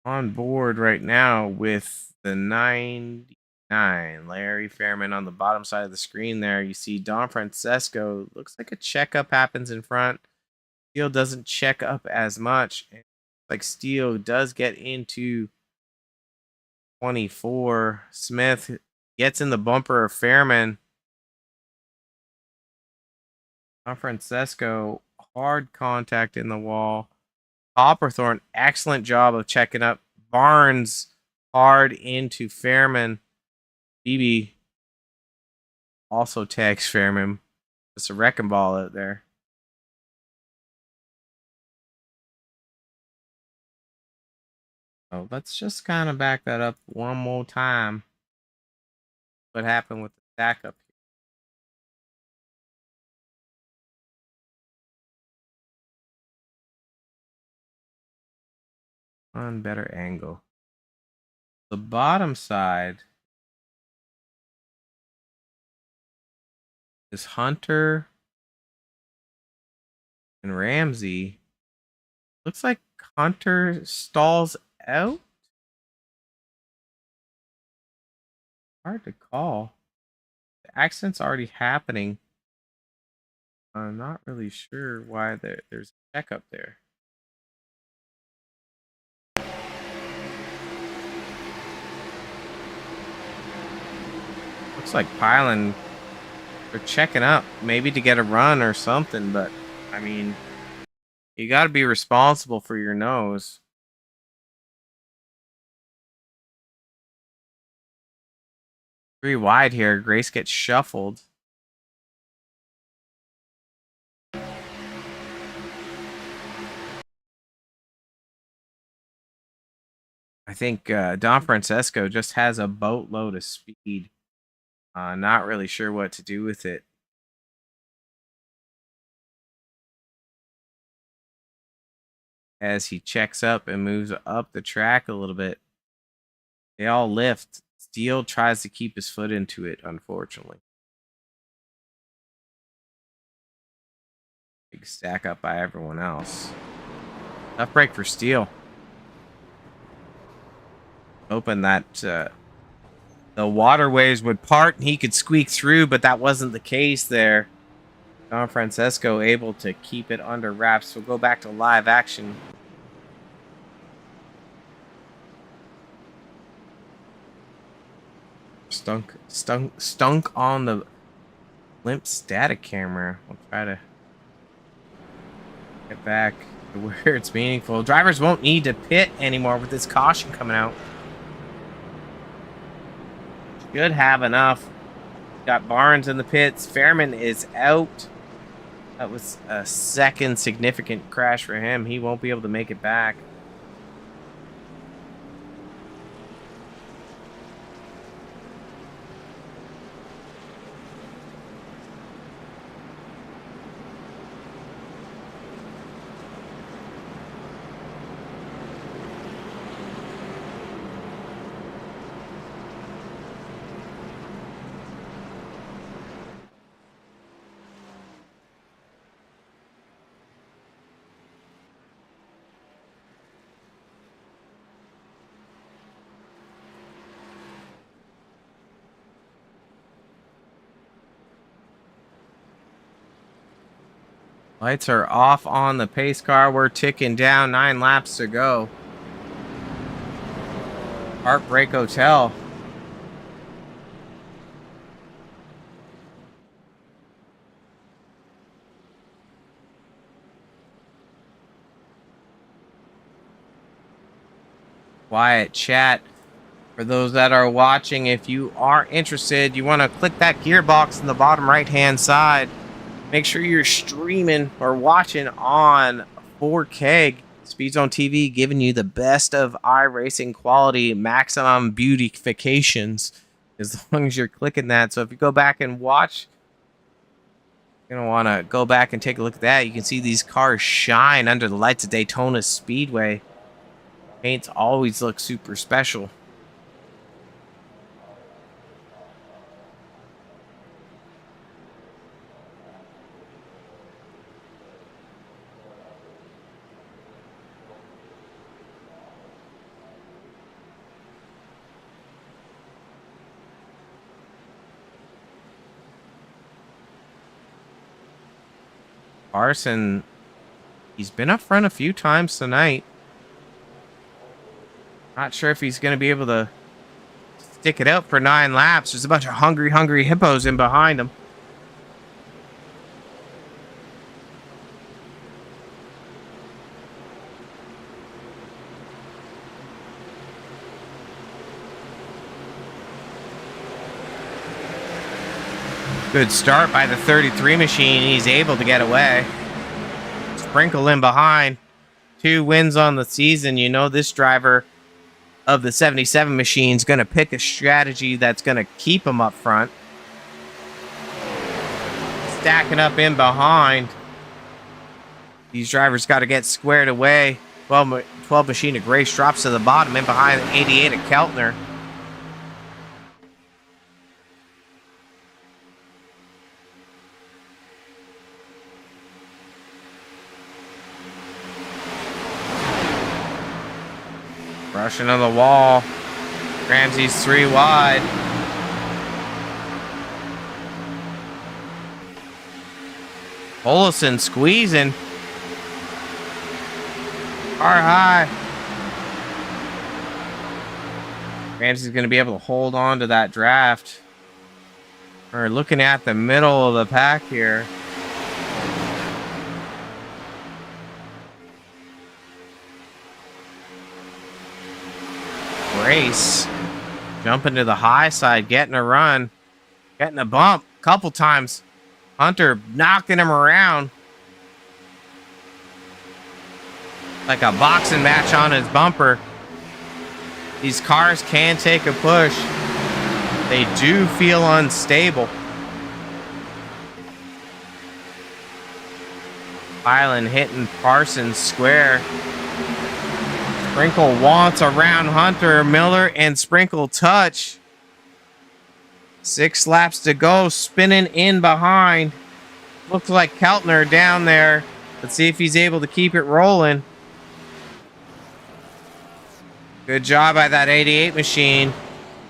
On board right now with the 99. Larry Fairman on the bottom side of the screen there. You see Don Francesco. Looks like a checkup happens in front. Steele doesn't check up as much. Like Steele does get into 24. Smith gets in the bumper of Fairman. Don Francesco, hard contact in the wall. Copperthorne, excellent job of checking up. Barnes, hard into Fairman. BB also tags Fairman. It's a wrecking ball out there. So let's just kind of back that up one more time. What happened with the stack up here? On better angle. The bottom side is Hunter and Ramsey. Looks like Hunter stalls out. Hard to call. The accident's already happening. I'm not really sure why there's a checkup there. Looks like Pilon, they're checking up, maybe to get a run or something, but I mean, you got to be responsible for your nose. Three wide here. Grace gets shuffled. I think Don Francesco just has a boatload of speed. Not really sure what to do with it. As he checks up and moves up the track a little bit. They all lift. Steele tries to keep his foot into it, unfortunately. Big stack up by everyone else. Tough break for Steele. Hoping that the waterways would part and he could squeak through, but that wasn't the case there. Don Francesco able to keep it under wraps. We'll go back to live action. Stunk on the limp static camera. We'll try to get back to where it's meaningful. Drivers won't need to pit anymore with this caution coming out. Should have enough. Got Barnes in the pits. Fairman is out. That was a second significant crash for him. He won't be able to make it back. Lights are off on the pace car. We're ticking down, 9 laps to go. Heartbreak Hotel. Quiet chat. For those that are watching, if you are interested, you want to click that gearbox in the bottom right hand side. Make sure you're streaming or watching on 4K. SpeedZoneTV giving you the best of iRacing quality, maximum beautifications, as long as you're clicking that. So if you go back and watch, you're going to want to go back and take a look at that. You can see these cars shine under the lights of Daytona Speedway. Paints always look super special. Carson, he's been up front a few times tonight. Not sure if he's going to be able to stick it out for 9 laps. There's a bunch of hungry hippos in behind him. Good start by the 33 machine. He's able to get away. Sprinkle in behind. 2 wins on the season. You know this driver of the 77 machine is going to pick a strategy that's going to keep him up front. Stacking up in behind. These drivers got to get squared away. 12 machine of Grace drops to the bottom in behind 88 at Keltner. Rushing on the wall. Ramsey's 3 wide. Olson squeezing. Car high. Ramsey's going to be able to hold on to that draft. We're looking at the middle of the pack here. Race jumping to the high side, getting a run, getting a bump a couple times. Hunter knocking him around like a boxing match on his bumper. These cars can take a push. They do feel unstable. Island hitting Parsons square. Sprinkle wants around Hunter. Miller and Sprinkle touch. 6 laps to go. Spinning in behind. Looks like Keltner down there. Let's see if he's able to keep it rolling. Good job by that 88 machine.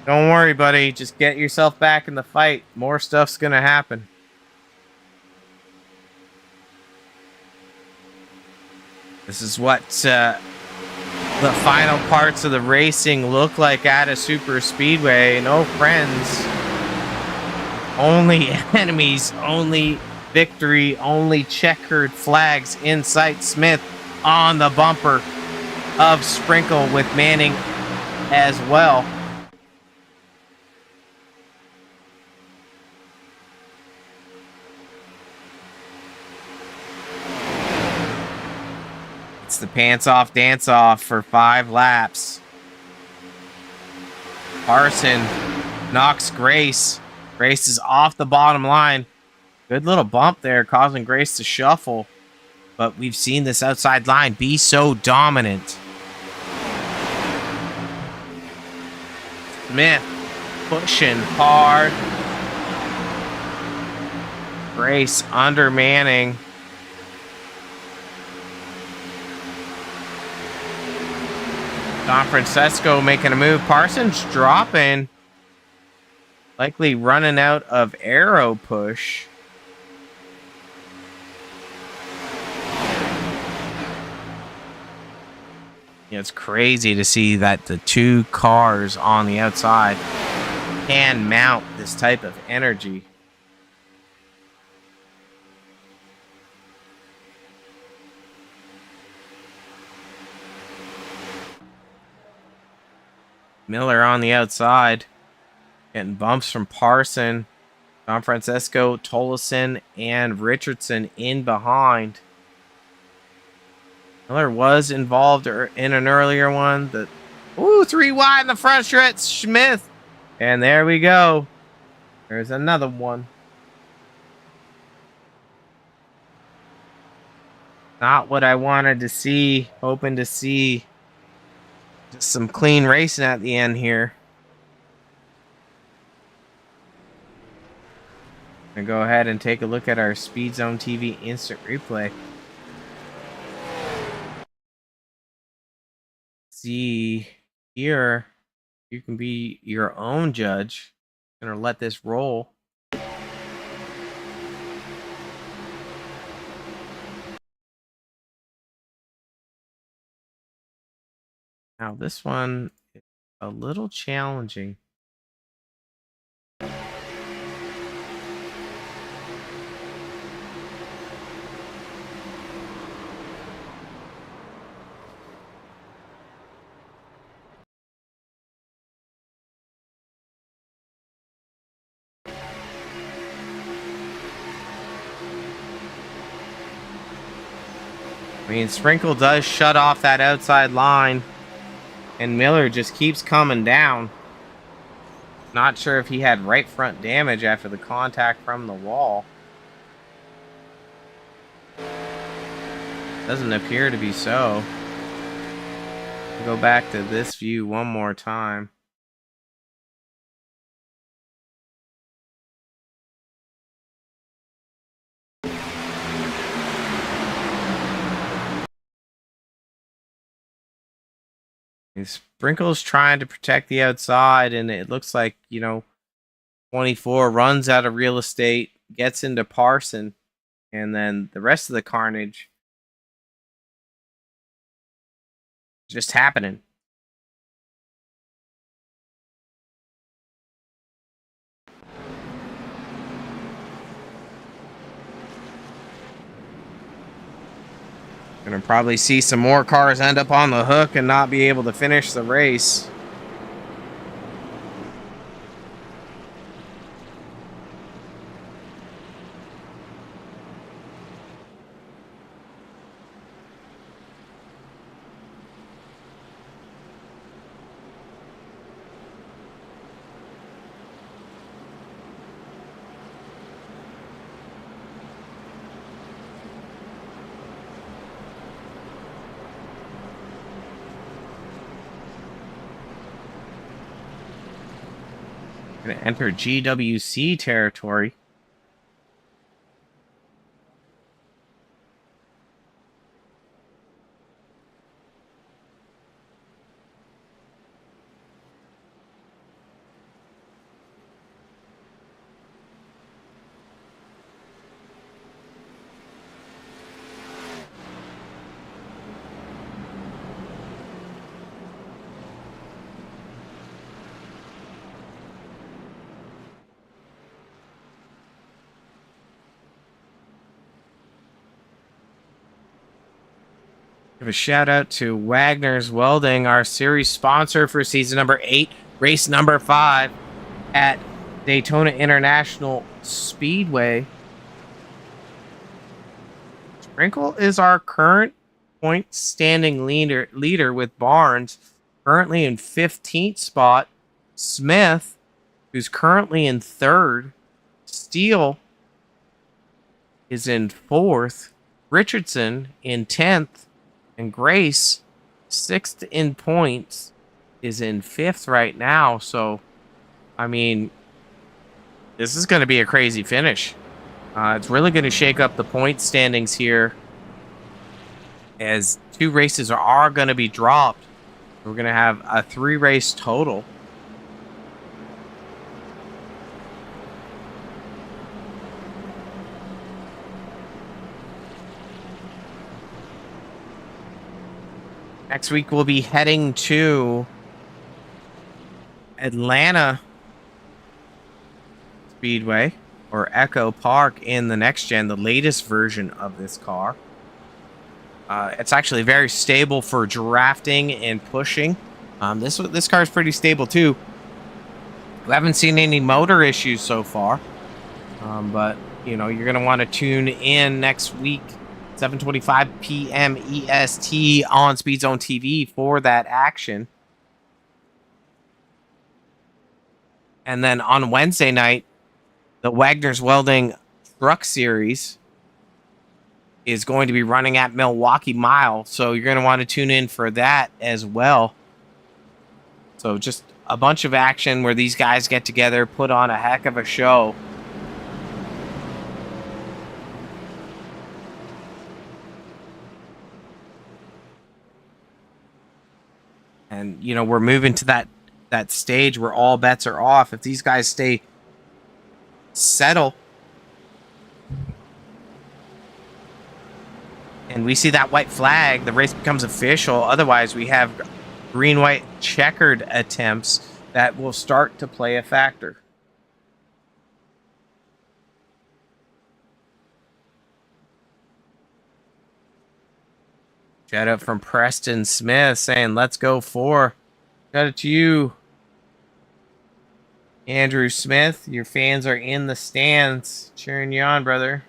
Don't worry, buddy. Just get yourself back in the fight. More stuff's going to happen. This is what the final parts of the racing look like at a super speedway. No friends, only enemies, only victory, only checkered flags in sight. Smith on the bumper of Sprinkle with Manning as well. It's the pants off, dance off for 5 laps. Parson knocks Grace. Grace is off the bottom line. Good little bump there, causing Grace to shuffle. But we've seen this outside line be so dominant. Smith pushing hard. Grace under Manning. Don Francesco making a move. Parsons dropping. Likely running out of aero push. Yeah, it's crazy to see that the two cars on the outside can mount this type of energy. Miller on the outside, getting bumps from Parson, Don Francisco, Tolleson, and Richardson in behind. Miller was involved in an earlier one. Ooh, 3 wide in the front stretch, Smith. And there we go. There's another one. Not what I wanted to see. Hoping to see just some clean racing at the end here. And go ahead and take a look at our SpeedZoneTV instant replay. See here, you can be your own judge. I'm gonna let this roll. Now this one is a little challenging. I mean, Sprinkle does shut off that outside line, and Miller just keeps coming down. Not sure if he had right front damage after the contact from the wall. Doesn't appear to be so. Go back to this view one more time. Sprinkle's trying to protect the outside, and it looks like, 24 runs out of real estate, gets into Parson, and then the rest of the carnage just happening. Gonna probably see some more cars end up on the hook and not be able to finish the race. Gonna enter GWC territory. Give a shout out to Wagoner's Welding, our series sponsor for season number 8, race number 5 at Daytona International Speedway. Sprinkle is our current point standing leader with Barnes, currently in 15th spot. Smith, who's currently in 3rd. Steele is in 4th. Richardson in 10th. And Grace, 6th in points, is in 5th right now. So, I mean, this is going to be a crazy finish. It's really going to shake up the point standings here, as 2 races are going to be dropped. We're going to have a 3-race total. Next week we'll be heading to Atlanta Speedway or Echo Park in the next gen, the latest version of this car. It's actually very stable for drafting and pushing. This car is pretty stable too. We haven't seen any motor issues so far, but you know, you're gonna want to tune in next week, 7:25 p.m. EST on SpeedZoneTV for that action. And then on Wednesday night, the Wagoner's Welding Truck Series is going to be running at Milwaukee Mile, so you're going to want to tune in for that as well. So just a bunch of action where these guys get together, put on a heck of a show. And, you know, we're moving to that stage where all bets are off. If these guys settle, and we see that white flag, the race becomes official. Otherwise, we have green-white checkered attempts that will start to play a factor. Shout out from Preston Smith saying, let's go 4. Shout out to you, Andrew Smith. Your fans are in the stands cheering you on, brother.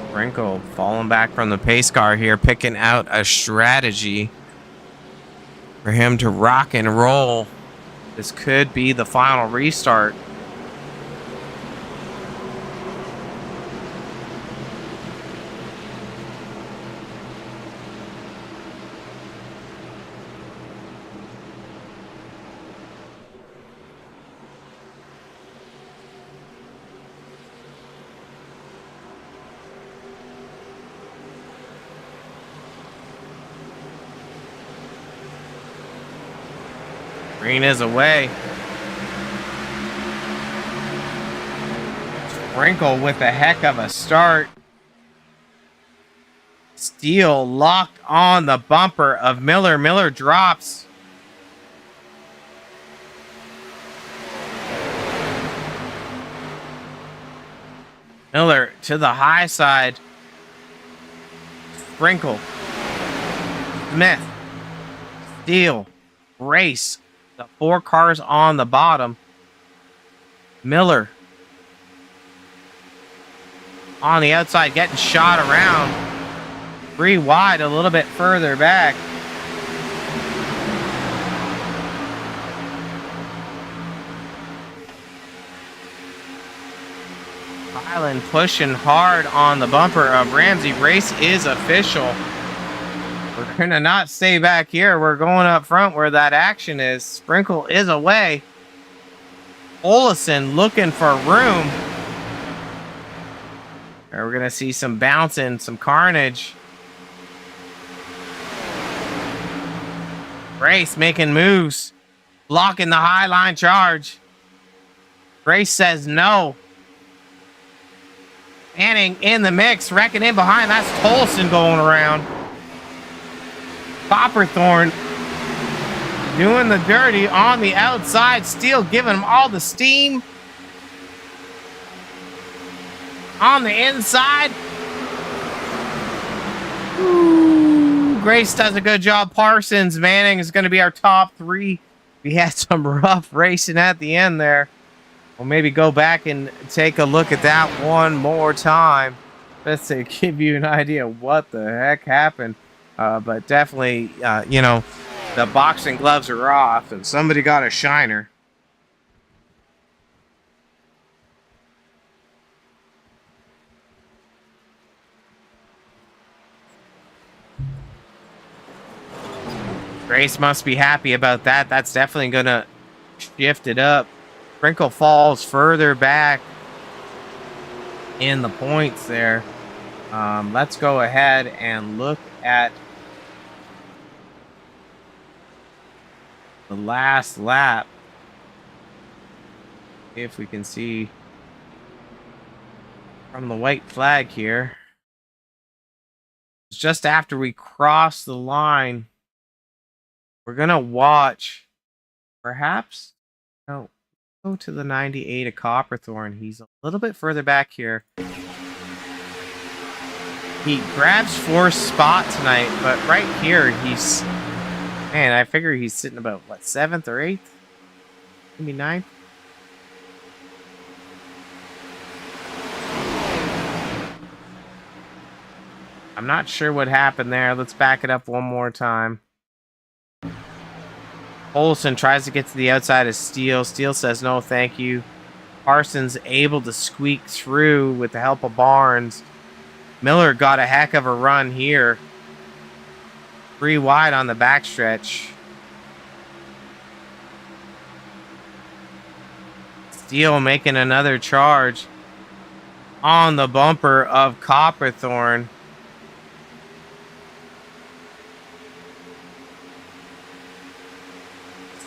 Sprinkle falling back from the pace car here, picking out a strategy for him to rock and roll. This could be the final restart. Green is away. Sprinkle with a heck of a start. Steele locked on the bumper of Miller. Miller drops. Miller to the high side. Sprinkle. Smith. Steele. Race. The 4 cars on the bottom. Miller on the outside, getting shot around. 3 wide, a little bit further back. Highland pushing hard on the bumper of Ramsey. Race is official. We're going to not stay back here. We're going up front where that action is. Sprinkle is away. Olesen looking for room. We're going to see some bouncing, some carnage. Grace making moves. Blocking the high line charge. Grace says no. Manning in the mix. Wrecking in behind. That's Tolson going around. Copperthorne doing the dirty on the outside. Steele giving him all the steam. On the inside. Ooh, Grace does a good job. Parsons, Manning is going to be our top 3. We had some rough racing at the end there. We'll maybe go back and take a look at that one more time. Just to give you an idea what the heck happened. But definitely, you know, the boxing gloves are off and somebody got a shiner. Grace must be happy about that. That's definitely going to shift it up. Sprinkle falls further back in the points there. Let's go ahead and look at the last lap. If we can see from the white flag here. It's just after we cross the line. We're going to watch, perhaps, no, go to the 98 of Copperthorn. He's a little bit further back here. He grabs fourth spot tonight, but right here, man, I figure he's sitting about, what, 7th or 8th? Maybe 9th? I'm not sure what happened there. Let's back it up one more time. Olson tries to get to the outside of Steele. Steele says no, thank you. Parsons able to squeak through with the help of Barnes. Miller got a heck of a run here. 3 wide on the backstretch. Steele making another charge on the bumper of Copperthorn.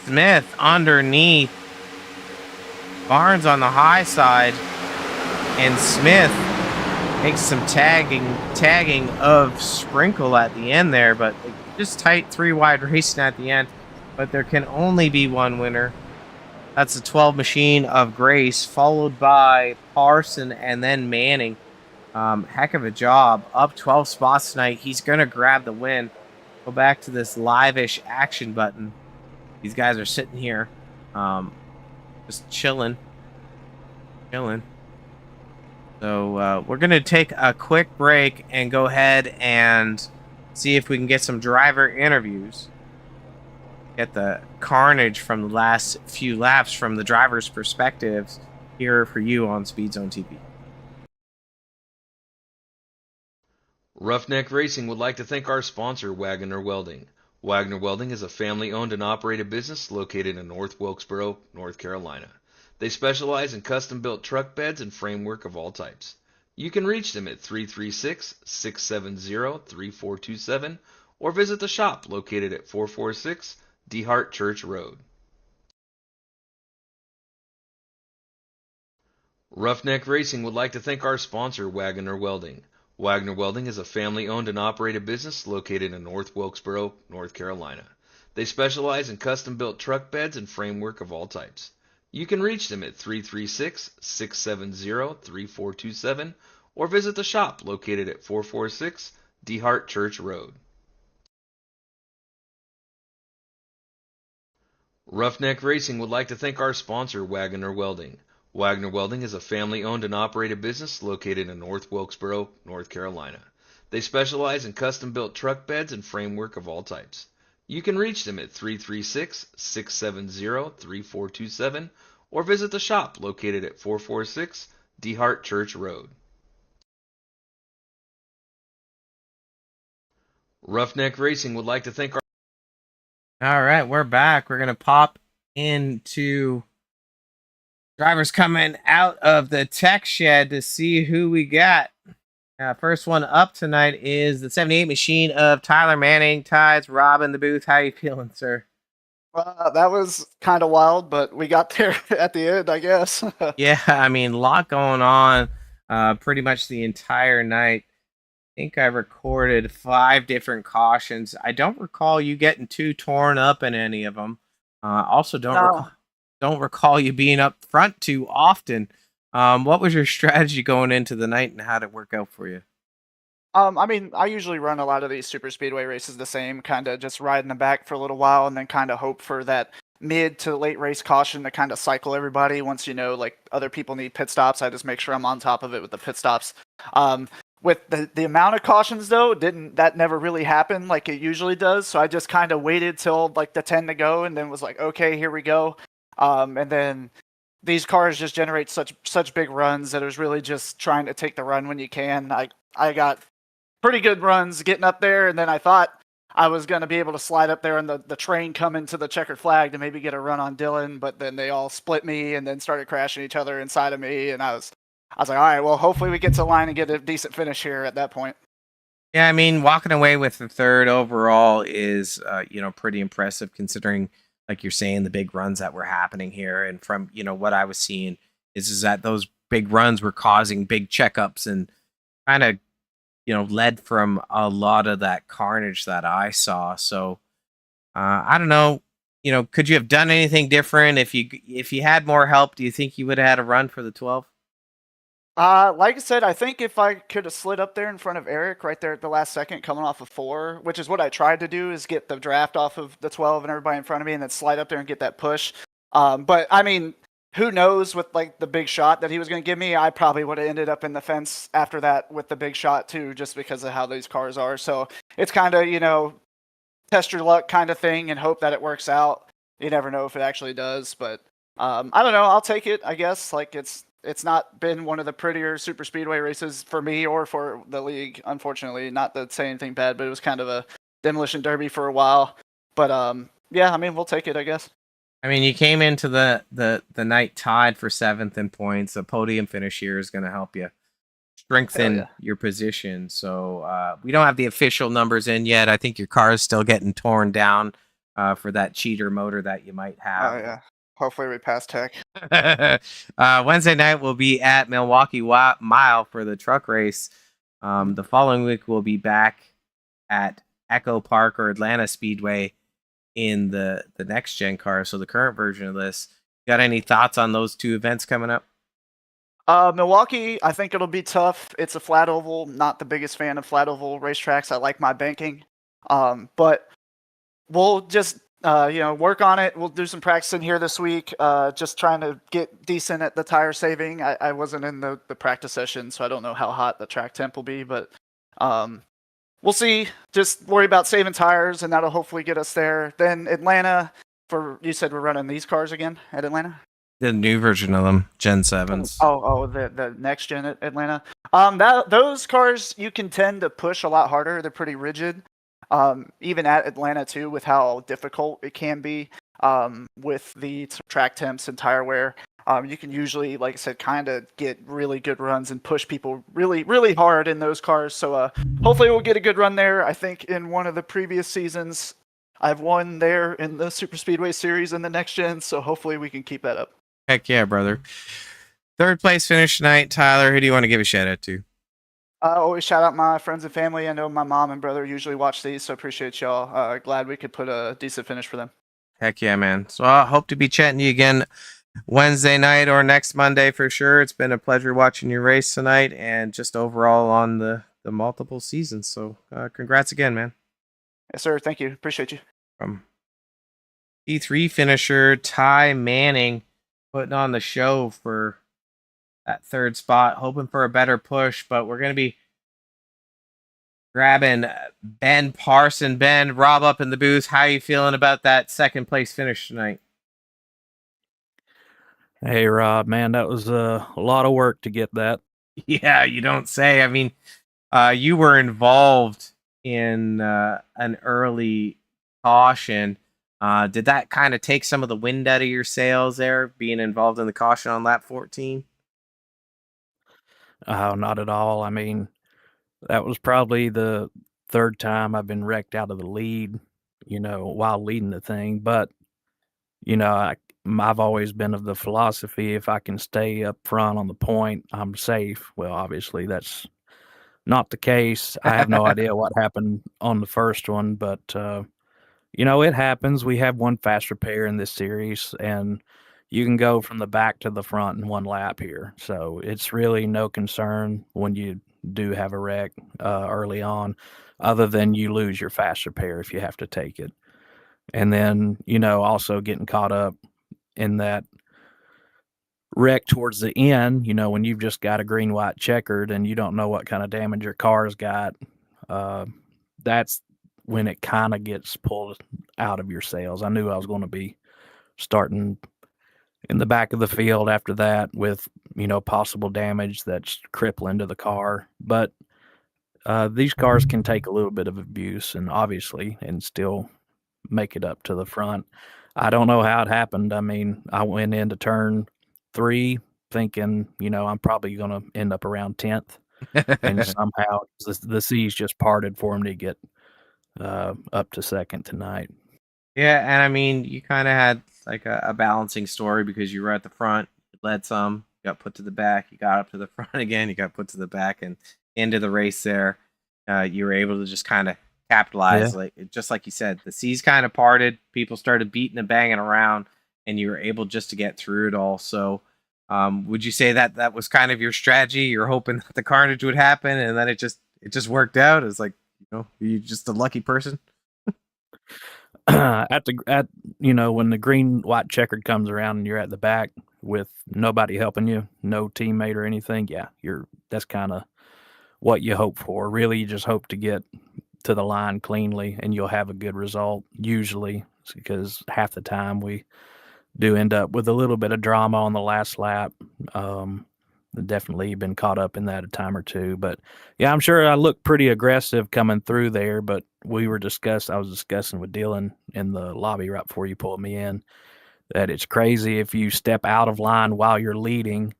Smith underneath. Barnes on the high side. And Smith makes some tagging of Sprinkle at the end there, but just tight 3 wide racing at the end. But there can only be one winner. That's the 12 machine of Grace, followed by Parson and then Manning. Heck of a job. Up 12 spots tonight. He's going to grab the win. Go back to this live-ish action button. These guys are sitting here, just chilling. So we're going to take a quick break and go ahead and see if we can get some driver interviews. Get the carnage from the last few laps from the driver's perspectives here for you on SpeedZoneTV. Roughneck Racing would like to thank our sponsor, Wagoner Welding. Wagoner Welding is a family-owned and operated business located in North Wilkesboro, North Carolina. They specialize in custom-built truck beds and framework of all types. You can reach them at 336-670-3427 or visit the shop located at 446 DeHart Church Road. Roughneck Racing would like to thank our sponsor, Wagoner Welding. Wagoner Welding is a family-owned and operated business located in North Wilkesboro, North Carolina. They specialize in custom-built truck beds and framework of all types. You can reach them at 336-670-3427 or visit the shop located at 446 DeHart Church Road. Roughneck Racing would like to thank our sponsor, Wagoner Welding. Wagoner Welding is a family-owned and operated business located in North Wilkesboro, North Carolina. They specialize in custom-built truck beds and framework of all types. You can reach them at 336-670-3427 or visit the shop located at 446 DeHart Church Road. Roughneck Racing would like to thank our... All right, we're back. We're going to pop into drivers coming out of the tech shed to see who we got. First one up tonight is the 78 machine of Tyler Manning. Ties, Rob in the booth. How you feeling, sir? That was kind of wild, but we got there at the end, I guess. Yeah, I mean, a lot going on pretty much the entire night. I think I recorded 5 different cautions. I don't recall you getting too torn up in any of them. Also, don't recall you being up front too often. What was your strategy going into the night and how did it work out for you? I mean, I usually run a lot of these super speedway races the same, kind of just ride in the back for a little while and then kind of hope for that mid to late race caution to kind of cycle everybody. Once like other people need pit stops, I just make sure I'm on top of it with the pit stops. With the amount of cautions though, that never really happened like it usually does. So I just kind of waited till like the 10 to go and then was like, okay, here we go. And then these cars just generate such big runs that it was really just trying to take the run when you can. I got pretty good runs getting up there, and then I thought I was going to be able to slide up there and the train coming to the checkered flag to maybe get a run on Dylan, but then they all split me and then started crashing each other inside of me, and I was like, all right, well, hopefully we get to the line and get a decent finish here at that point. Yeah, I mean, walking away with the third overall is, pretty impressive considering, like you're saying, the big runs that were happening here. And from, what I was seeing is that those big runs were causing big checkups and kind of, led from a lot of that carnage that I saw. So I don't know. Could you have done anything different if you had more help? Do you think you would have had a run for the 12? Like I said, I think if I could have slid up there in front of Eric right there at the last second, coming off of 4, which is what I tried to do, is get the draft off of the 12 and everybody in front of me, and then slide up there and get that push. But I mean, who knows with like the big shot that he was going to give me? I probably would have ended up in the fence after that with the big shot too, just because of how these cars are. So it's kind of test your luck kind of thing and hope that it works out. You never know if it actually does, but I don't know. I'll take it, I guess. Like it's not been one of the prettier super speedway races for me or for the league, unfortunately. Not to say anything bad, but it was kind of a demolition derby for a while. But yeah, I mean, we'll take it, I guess. I mean, you came into the night tied for 7th in points. A podium finish here is going to help you strengthen your position. So we don't have the official numbers in yet. I think your car is still getting torn down for that cheater motor that you might have. Oh yeah. Hopefully we pass tech. Wednesday night we'll be at Milwaukee Mile for the truck race. The following week we'll be back at Echo Park or Atlanta Speedway in the next gen car. So the current version of this. Got any thoughts on those 2 events coming up? Milwaukee, I think it'll be tough. It's a flat oval. Not the biggest fan of flat oval racetracks. I like my banking. But we'll just work on it. We'll do some practicing here this week. Just trying to get decent at the tire saving. I wasn't in the practice session, so I don't know how hot the track temp will be, but we'll see. Just worry about saving tires, and that'll hopefully get us there. Then Atlanta, you said we're running these cars again at Atlanta? The new version of them, Gen 7s. Oh, the next gen at Atlanta. Those cars you can tend to push a lot harder. They're pretty rigid. Even at Atlanta too, with how difficult it can be with the track temps and tire wear. You can usually, like I said, kind of get really good runs and push people really, really hard in those cars. So hopefully we'll get a good run there. I think in one of the previous seasons, I've won there in the Super Speedway Series in the next gen. So hopefully we can keep that up. Heck yeah, brother. 3rd place finish tonight, Tyler. Who do you want to give a shout out to? I always shout out my friends and family. I know my mom and brother usually watch these, so appreciate y'all. Glad we could put a decent finish for them. Heck yeah, man. So I hope to be chatting to you again Wednesday night or next Monday for sure. It's been a pleasure watching your race tonight and just overall on the multiple seasons. So congrats again, man. Yes, sir. Thank you. Appreciate you. From E3 finisher Ty Manning putting on the show for that 3rd spot, hoping for a better push, but we're going to be grabbing Ben Parson. Ben, Rob up in the booth. How you feeling about that 2nd place finish tonight? Hey, Rob, man, that was a lot of work to get that. Yeah, you don't say. I mean, you were involved in an early caution. Did that kind of take some of the wind out of your sails there, being involved in the caution on lap 14? Not at all. I mean, that was probably the 3rd time I've been wrecked out of the lead, while leading the thing. But, I've always been of the philosophy, if I can stay up front on the point, I'm safe. Well, obviously, that's not the case. I have no idea what happened on the first one, but, it happens. We have one fast repair in this series, and you can go from the back to the front in 1 lap here. So it's really no concern when you do have a wreck early on, other than you lose your fast repair if you have to take it. And then, also getting caught up in that wreck towards the end, when you've just got a green, white checkered and you don't know what kind of damage your car's got, that's when it kind of gets pulled out of your sails. I knew I was going to be starting in the back of the field after that with, possible damage that's crippling to the car. But these cars can take a little bit of abuse and still make it up to the front. I don't know how it happened. I mean, I went into turn 3 thinking, I'm probably going to end up around 10th. And somehow the seas just parted for him to get up to 2nd tonight. Yeah, and I mean, you kind of had like a balancing story because you were at the front, you led some, you got put to the back, you got up to the front again, you got put to the back, and into the race there. You were able to just kind of capitalize, just like you said, the seas kind of parted, people started beating and banging around, and you were able just to get through it all. So would you say that was kind of your strategy? You're hoping that the carnage would happen, and then it just worked out? It's like, you're just a lucky person. At when the green white checkered comes around and you're at the back with nobody helping you, no teammate or anything, that's kind of what you hope for. Really, you just hope to get to the line cleanly and you'll have a good result usually, because half the time we do end up with a little bit of drama on the last lap. Definitely been caught up in that a time or two, but yeah, I'm sure I looked pretty aggressive coming through there, but I was discussing with Dylan in the lobby right before you pulled me in that it's crazy if you step out of line while you're leading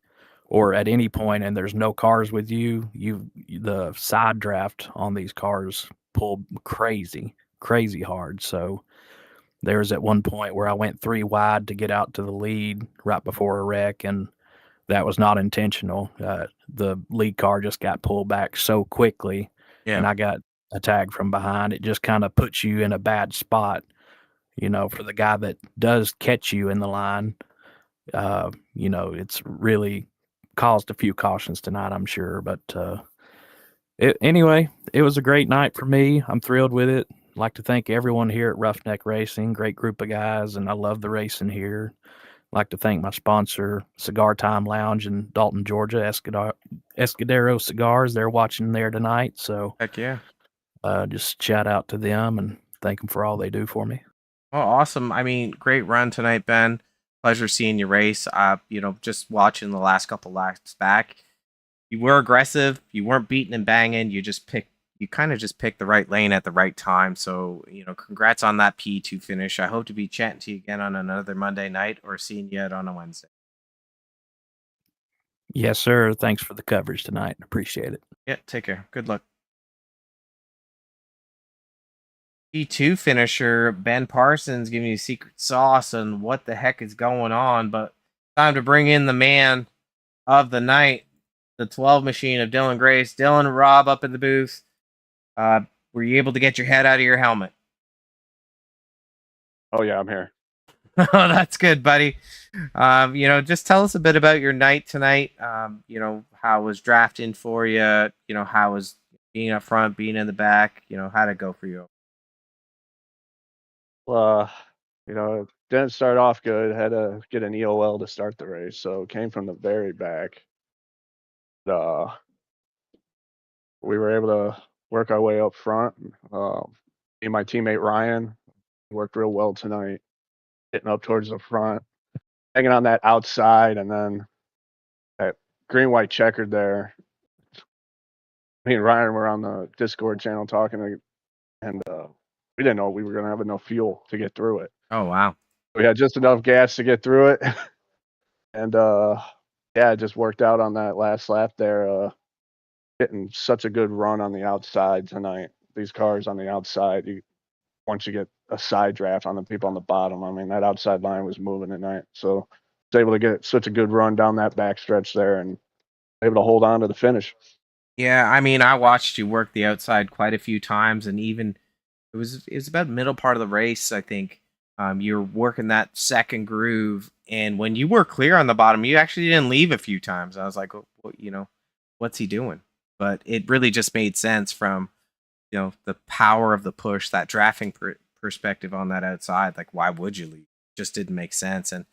or at any point and there's no cars with you, the side draft on these cars pull crazy hard. So there was at one point where I went 3 wide to get out to the lead right before a wreck, and that was not intentional. The lead car just got pulled back so quickly, and I got a tag from behind. It just kind of puts you in a bad spot, for the guy that does catch you in the line. It's really caused a few cautions tonight, I'm sure. But anyway, it was a great night for me. I'm thrilled with it. I'd like to thank everyone here at Roughneck Racing. Great group of guys, and I love the racing here. I'd like to thank my sponsor, Cigar Time Lounge in Dalton, Georgia, Escudero Cigars. They're watching there tonight. So heck yeah. Just shout out to them and thank them for all they do for me. Oh, awesome. I mean, great run tonight, Ben. Pleasure seeing you race. Just watching the last couple laps back, you were aggressive. You weren't beating and banging. You kind of just picked the right lane at the right time. So, congrats on that P2 finish. I hope to be chatting to you again on another Monday night or seeing you out on a Wednesday. Yes, sir. Thanks for the coverage tonight. Appreciate it. Yeah, take care. Good luck. P2 finisher Ben Parsons giving you secret sauce on what the heck is going on, but time to bring in the man of the night, the 12 machine of Dylan Grace. Dylan, Rob up in the booth. Were you able to get your head out of your helmet? Oh yeah, I'm here. Oh, that's good, buddy. Just tell us a bit about your night tonight. How was drafting for you? How was being up front, being in the back? How'd it go for you? Well, it didn't start off good. Had to get an EOL to start the race, so came from the very back. We were able to work our way up front. Me and my teammate Ryan worked real well tonight, getting up towards the front, hanging on that outside, and then that green white checkered there. Me and Ryan were on the Discord channel talking, and we didn't know we were going to have enough fuel to get through it. Oh, wow. We had just enough gas to get through it. And it just worked out on that last lap there. Getting such a good run on the outside tonight. These cars on the outside, once you get a side draft on the people on the bottom, I mean, that outside line was moving tonight. So I was able to get such a good run down that back stretch there and able to hold on to the finish. Yeah, I mean, I watched you work the outside quite a few times, and even it was about middle part of the race, I think. You're working that second groove, and when you were clear on the bottom, you actually didn't leave a few times. I was like, what's he doing? But it really just made sense from, the power of the push, that drafting perspective on that outside. Like, why would you leave? It just didn't make sense. And,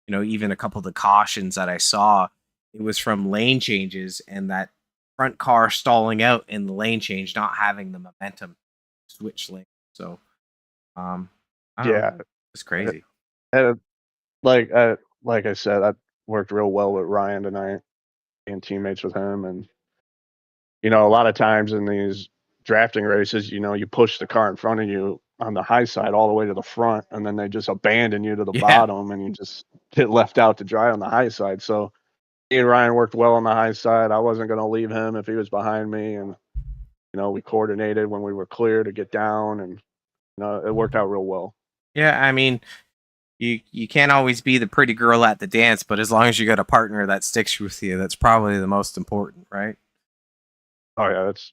even a couple of the cautions that I saw, it was from lane changes and that front car stalling out in the lane change, not having the momentum switch lane. So, I don't know. It's crazy. And like I said, I worked real well with Ryan tonight, being teammates with him. And, a lot of times in these drafting races, you push the car in front of you on the high side all the way to the front, and then they just abandon you to the bottom, and you just get left out to dry on the high side. So me and Ryan worked well on the high side. I wasn't going to leave him if he was behind me. And, we coordinated when we were clear to get down, and, it worked out real well. Yeah, I mean, you can't always be the pretty girl at the dance, but as long as you got a partner that sticks with you, that's probably the most important, right? Oh yeah, that's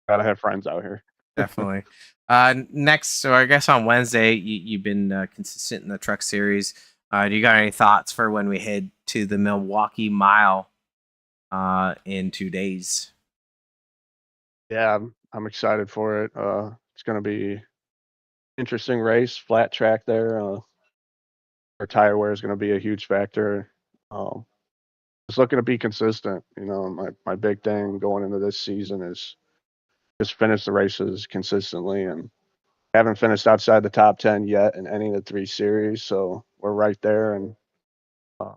gotta have friends out here. Definitely. Next, so I guess on Wednesday, you've been consistent in the truck series. Do you got any thoughts for when we head to the Milwaukee Mile in 2 days? Yeah, I'm excited for it. It's gonna be interesting race, flat track there. Our tire wear is gonna be a huge factor. Um, just looking to be consistent. You know, my big thing going into this season is just finish the races consistently, and haven't finished outside the top 10 yet in any of the 3 series, so we're right there. And uh,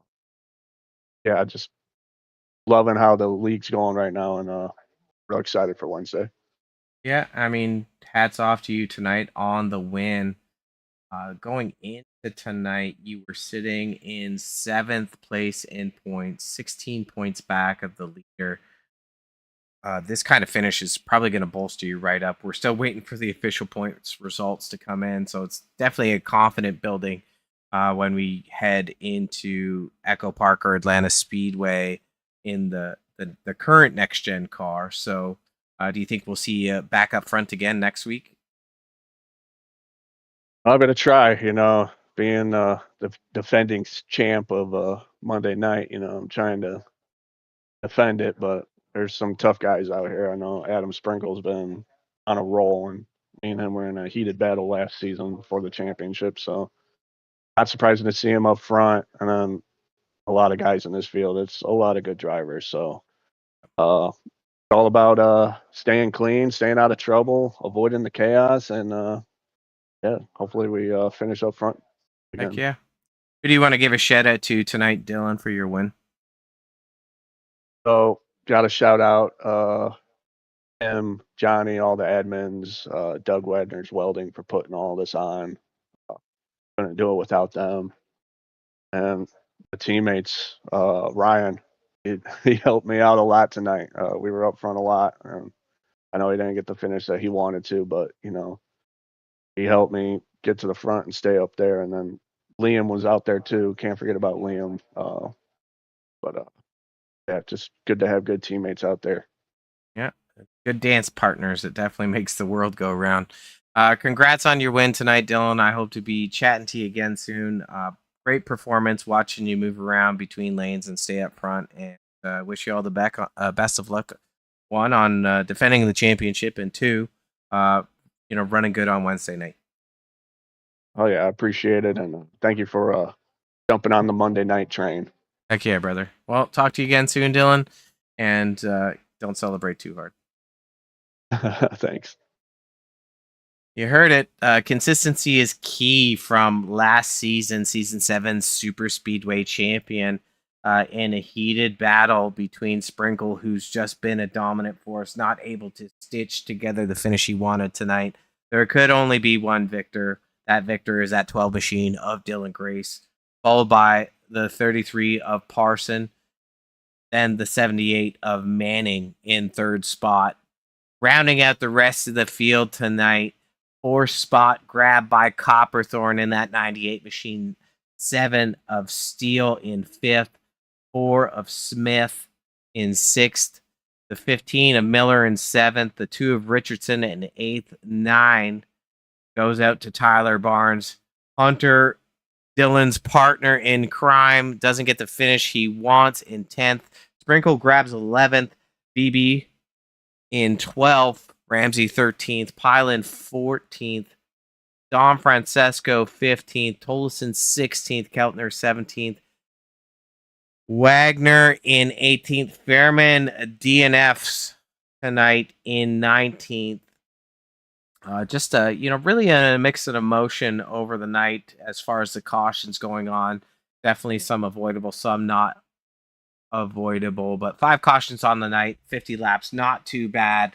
yeah, just loving how the league's going right now, and real excited for Wednesday. Yeah, I mean, hats off to you tonight on the win. Going into tonight, you were sitting in 7th place in points, 16 points back of the leader. This kind of finish is probably going to bolster you right up. We're still waiting for the official points results to come in, so it's definitely a confident building when we head into Echo Park or Atlanta Speedway in the current next gen car. So, do you think we'll see you back up front again next week? I'm gonna try, you know, being the defending champ of Monday night. You know, I'm trying to defend it, but there's some tough guys out here. I know Adam Sprinkle's been on a roll, and me and him were in a heated battle last season for the championship. So not surprising to see him up front, and then a lot of guys in this field. It's a lot of good drivers. So it's all about staying clean, staying out of trouble, avoiding the chaos, and yeah, hopefully we finish up front Heck again. yeah. Who do you want to give a shout out to tonight, Dylan, for your win? So got to shout out him, Johnny, all the admins, Doug Wagner's Welding for putting all this on. Couldn't do it without them. And the teammates, Ryan, he helped me out a lot tonight. We were up front a lot. I know he didn't get the finish that he wanted to, but you know, he helped me get to the front and stay up there. And then Liam was out there too. Can't forget about Liam. But yeah, just good to have good teammates out there. Yeah, good dance partners. It definitely makes the world go round. Congrats on your win tonight, Dylan. I hope to be chatting to you again soon. Great performance watching you move around between lanes and stay up front. And wish you all the best of luck. One, on defending the championship, and two, running good on Wednesday night. Oh yeah, I appreciate it, and thank you for jumping on the Monday night train. Heck yeah, brother. Well, talk to you again soon, Dylan, and don't celebrate too hard. Thanks. You heard it. Consistency is key from last season 7 Super Speedway champion in a heated battle between Sprinkle, who's just been a dominant force, not able to stitch together the finish he wanted tonight. There could only be one victor. That victor is that 12 machine of Dylan Grace, followed by the 33 of Parson, then the 78 of Manning in third spot. Rounding out the rest of the field tonight, 4th spot grabbed by Copperthorne in that 98 machine, 7 of Steele in 5th, 4 of Smith in 6th, the 15 of Miller in 7th, the 2 of Richardson in 8th, 9 goes out to Tyler Barnes. Hunter, Dylan's partner in crime, doesn't get the finish he wants in 10th. Sprinkle grabs 11th, BB in 12th, Ramsey 13th, Pylon 14th, Don Francesco 15th, Tolleson 16th, Keltner 17th, Wagner in 18th, Fairman DNFs tonight in 19th. Just really a mix of emotion over the night as far as the cautions going on. Definitely some avoidable, some not avoidable, but 5 cautions on the night, 50 laps, not too bad.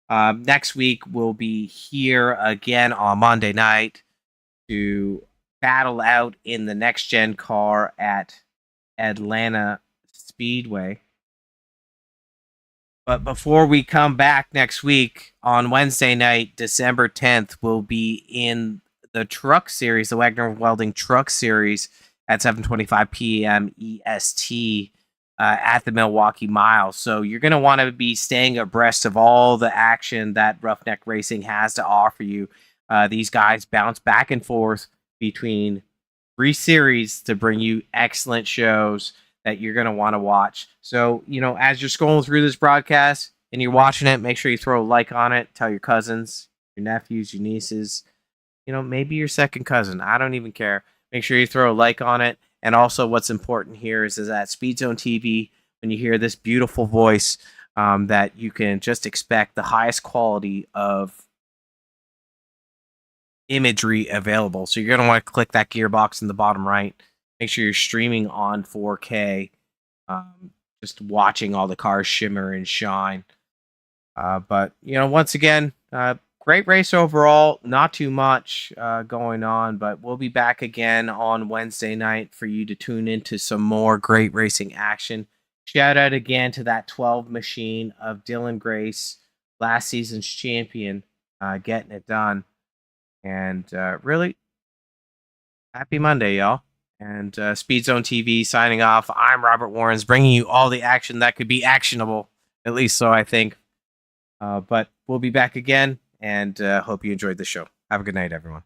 Next week we'll be here again on Monday night to battle out in the next gen car at Atlanta Speedway. But before we come back next week on Wednesday night, December 10th, we'll be in the truck series, the Wagoner Welding Truck Series, at 7:25 p.m. EST at the Milwaukee Mile. So you're going to want to be staying abreast of all the action that Roughneck Racing has to offer you. These guys bounce back and forth between 3 series to bring you excellent shows that you're going to want to watch. So, as you're scrolling through this broadcast and you're watching it, make sure you throw a like on it. Tell your cousins, your nephews, your nieces, maybe your second cousin. I don't even care. Make sure you throw a like on it. And also what's important here is that SpeedZoneTV, when you hear this beautiful voice, that you can just expect the highest quality of imagery available. So you're going to want to click that gearbox in the bottom right. Make sure you're streaming on 4K, just watching all the cars shimmer and shine. But, once again, great race overall. Not too much going on, but we'll be back again on Wednesday night for you to tune into some more great racing action. Shout out again to that 12 machine of Dylan Grace, last season's champion, getting it done. And really, happy Monday, y'all. And SpeedZoneTV signing off. I'm Robert Warrens, bringing you all the action that could be actionable, at least so I think. But we'll be back again, and hope you enjoyed the show. Have a good night, everyone.